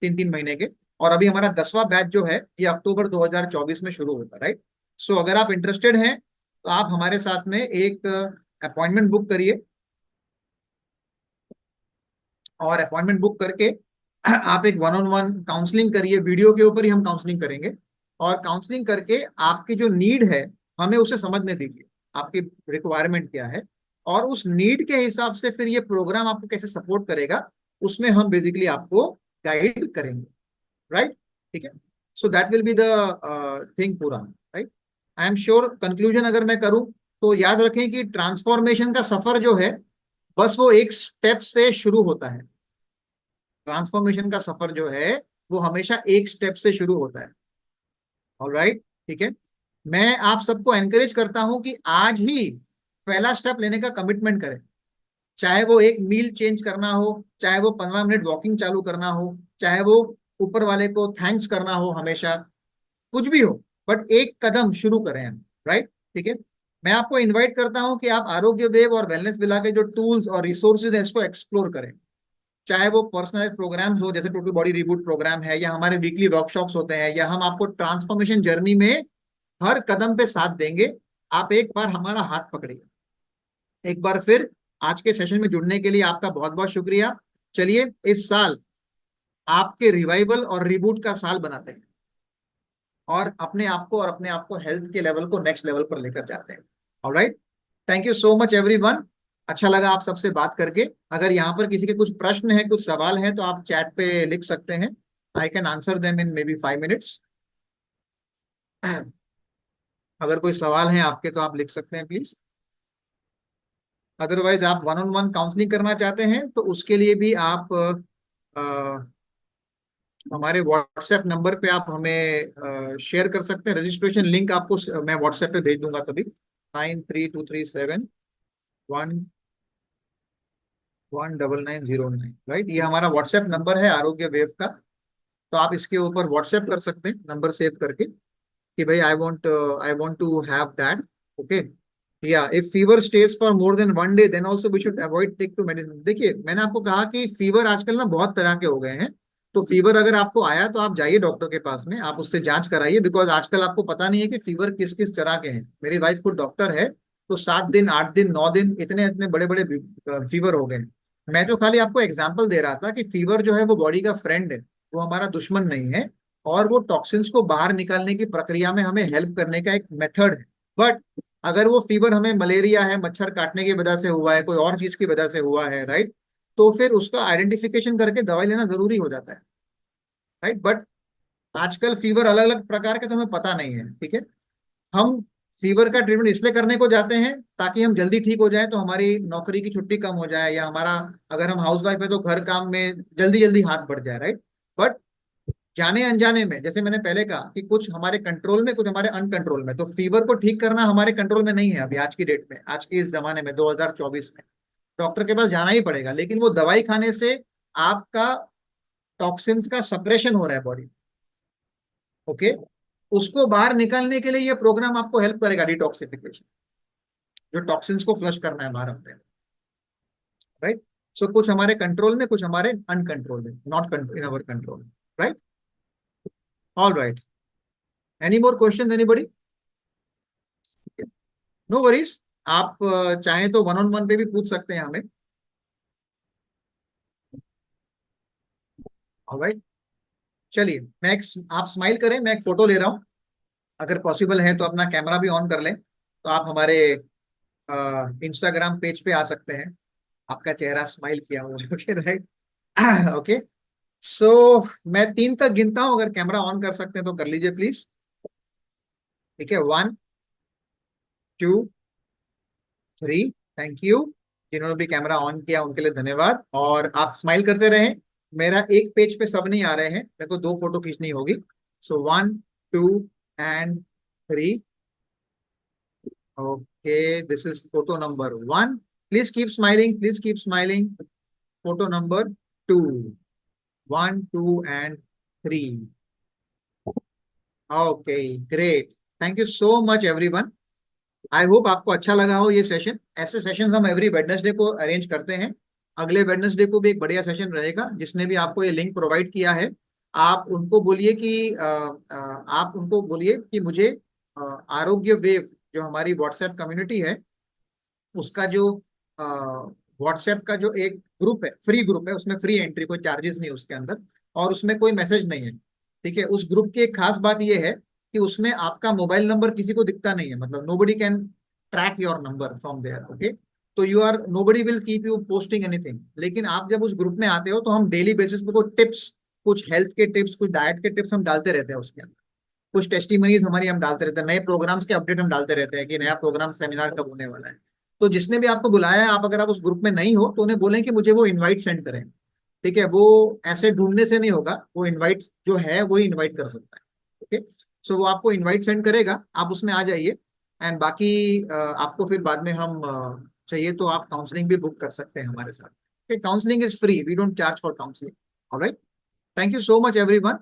3-3 महीने के। और अभी हमारा 10वां बैच जो है ये अक्टूबर 2024 में शुरू होगा, राइट। सो अगर आप इंटरेस्टेड हैं तो आप हमारे साथ में एक अपॉइंटमेंट बुक करिए, और अपॉइंटमेंट बुक करके आप एक 1-on-1 काउंसलिंग करिए, वीडियो के ऊपर ही हम काउंसलिंग करेंगे। और काउंसलिंग करके आपकी जो नीड है हमें उसे समझने दीजिए, आपकी रिक्वायरमेंट क्या है, और उस नीड के हिसाब से फिर ये प्रोग्राम आपको कैसे सपोर्ट करेगा, उसमें हम बेसिकली आपको गाइड करेंगे, राइट, ठीक है। So that will be the thing पूरा, right. I am sure conclusion अगर मैं करूं तो याद रखें कि ट्रांसफॉर्मेशन का सफर जो है बस वो एक स्टेप से शुरू होता है। ट्रांसफॉर्मेशन का सफर जो है वो हमेशा एक स्टेप से शुरू होता है। ऑलराइट, ठीक है। मैं आप सबको एनकरेज करता हूं कि आज ही पहला स्टेप लेने का कमिटमेंट करें, चाहे वो एक मील चेंज करना हो, चाहे वो 15 मिनट वॉकिंग चालू करना हो, चाहे वो ऊपर वाले को थैंक्स करना हो, हमेशा कुछ भी हो, बट एक कदम शुरू करें हम, राइट, ठीक है। मैं आपको इनवाइट करता हूं कि आप आरोग्य वेव और वेलनेस विला के जो टूल्स और रिसोर्सेज है इसको एक्सप्लोर करें, चाहे वो पर्सनलाइज प्रोग्राम्स हो जैसे टोटल बॉडी रिबूट प्रोग्राम है, या हमारे वीकली वर्कशॉप्स होते हैं, या हम आपको ट्रांसफॉर्मेशन जर्नी में हर कदम पे साथ देंगे। आप एक बार हमारा हाथ पकड़िए। एक बार फिर आज के सेशन में जुड़ने के लिए आपका बहुत बहुत शुक्रिया। चलिए इस साल आपके रिवाइवल और रिबूट का साल बनाते हैं, और अपने आप को और अपने आप को हेल्थ के लेवल को नेक्स्ट लेवल पर लेकर जाते हैं। Alright, thank you so much everyone. अच्छा लगा आप सबसे बात करके। अगर यहाँ पर किसी के कुछ प्रश्न है, कुछ सवाल है, तो आप चैट पे लिख सकते हैं। I can answer them in may be 5 minutes. अगर कोई सवाल है आपके तो आप लिख सकते हैं प्लीज। अदरवाइज आप वन ऑन वन काउंसलिंग करना चाहते हैं तो उसके लिए भी आप हमारे व्हाट्सएप नंबर पे आप हमें शेयर कर सकते हैं। रजिस्ट्रेशन लिंक आपको मैं व्हाट्सएप पे भेज दूंगा तभी। 9323711909, राइट, ये हमारा व्हाट्सएप नंबर है आरोग्य वेव का। तो आप इसके ऊपर व्हाट्सएप कर सकते हैं नंबर सेव करके कि भाई I want to have that. Okay, या if fever stage for more than one day then also we should avoid take to medicine. देखिए मैंने आपको कहा कि फीवर आजकल ना बहुत तरह के हो गए हैं। तो फीवर अगर आपको आया तो आप जाइए डॉक्टर के पास में, आप उससे जांच कराइए, बिकॉज आजकल आपको पता नहीं है कि फीवर किस किस तरह के हैं। मेरी वाइफ खुद डॉक्टर है, तो 7 दिन 8 दिन 9 दिन इतने इतने बड़े बड़े फीवर हो गए हैं। मैं जो खाली आपको एग्जाम्पल दे रहा था कि फीवर जो है वो बॉडी का फ्रेंड है, वो हमारा दुश्मन नहीं है। और वो टॉक्सिन्स को बाहर निकालने की प्रक्रिया में हमें हेल्प करने का एक मेथड है। बट अगर वो फीवर हमें मलेरिया है, मच्छर काटने की वजह से हुआ है, कोई और चीज की वजह से हुआ है, राइट, तो फिर उसका आइडेंटिफिकेशन करके दवाई लेना जरूरी हो जाता है, राइट। बट आजकल फीवर अलग अलग प्रकार के तो हमें पता नहीं है, ठीक है। हम फीवर का ट्रीटमेंट इसलिए करने को जाते हैं ताकि हम जल्दी ठीक हो जाए, तो हमारी नौकरी की छुट्टी कम हो जाए, या हमारा अगर हम हाउस वाइफ है तो घर काम में जल्दी जल्दी हाथ बढ़ जाए, राइट। बट जाने अनजाने में, जैसे मैंने पहले कहा कि कुछ हमारे कंट्रोल में, कुछ हमारे अनकंट्रोल में, तो फीवर को ठीक करना हमारे कंट्रोल में नहीं है अभी आज की डेट में, आज के इस जमाने में 2024 में। डॉक्टर के पास जाना ही पड़ेगा, लेकिन वो दवाई खाने से आपका टॉक्सिन्स का सप्रेशन हो रहा है बॉडी। ओके, उसको बाहर निकालने के लिए ये प्रोग्राम आपको हेल्प करेगा, डिटॉक्सिफिकेशन, जो टॉक्सिन्स को फ्लश करना है बाहर अपने, राइट। सो कुछ हमारे कंट्रोल में, कुछ हमारे अनकंट्रोल में, not in our control, right. All right, any more question anybody? No worries, आप चाहें तो वन ऑन वन पे भी पूछ सकते हैं हमें। ऑलराइट, चलिए आप स्माइल करें, मैं एक फोटो ले रहा हूँ। अगर पॉसिबल है तो अपना कैमरा भी ऑन कर लें, तो आप हमारे इंस्टाग्राम पेज पे आ सकते हैं। आपका चेहरा स्माइल किया हुआ है, ओके, राइट। ओके, सो मैं 3 तक गिनता हूं, अगर कैमरा ऑन कर सकते हैं तो कर लीजिए प्लीज। ठीक है, 1, 2, 3। थैंक यू, जिन्होंने भी कैमरा ऑन किया उनके लिए धन्यवाद। और आप स्माइल करते रहें, मेरा एक पेज पे सब नहीं आ रहे हैं, मेरे को 2 फोटो खींचनी होगी। सो 1, 2 and 3। Okay, this is photo number 1। Please keep smiling, please keep smiling. Photo number 2, 1, 2 and 3। Okay, great, thank you so much everyone. I hope आपको अच्छा लगा हो ये सेशन। ऐसे सेशन हम एवरी वेडनेसडे को अरेंज करते हैं। अगले वेडनेसडे को भी एक बढ़िया सेशन रहेगा। जिसने भी आपको ये लिंक प्रोवाइड किया है, आप उनको बोलिए कि आप उनको बोलिए कि मुझे आरोग्य वेव, जो हमारी व्हाट्सएप कम्युनिटी है, उसका जो व्हाट्सएप का जो एक ग्रुप है, फ्री ग्रुप है, उसमें फ्री एंट्री, कोई चार्जेस नहीं उसके अंदर, और उसमें कोई मैसेज नहीं है, ठीक है। उस ग्रुप की एक खास बात यह है कि उसमें आपका मोबाइल नंबर किसी को दिखता नहीं है, मतलब nobody can track your number from there. Okay, तो nobody will keep you posting anything. लेकिन आप जब उस ग्रुप में आते हो तो हम डेली बेसिस पे कुछ टिप्स, कुछ हेल्थ के टिप्स, कुछ डाइट के टिप्स हम डालते रहते हैं उसके अंदर। कुछ टेस्टिमनीज हमारी हम डालते रहते हैं, नए प्रोग्राम्स के अपडेट हम डालते रहते हैं कि नया प्रोग्राम सेमिनार कब होने वाला है। तो जिसने भी आपको बुलाया है, आप अगर आप उस ग्रुप में नहीं हो तो उन्हें बोलें कि मुझे वो इनवाइट सेंड करें, ठीक है। वो ऐसे ढूंढने से नहीं होगा, वो इनवाइट जो है वही इनवाइट कर सकता है, ओके। सो वो आपको इनवाइट सेंड करेगा, आप उसमें आ जाइए। एंड बाकी आपको फिर बाद में हम चाहिए तो आप काउंसलिंग भी बुक कर सकते हैं हमारे साथ। Counselling is free, we don't charge for counselling. Alright, thank you so much everyone.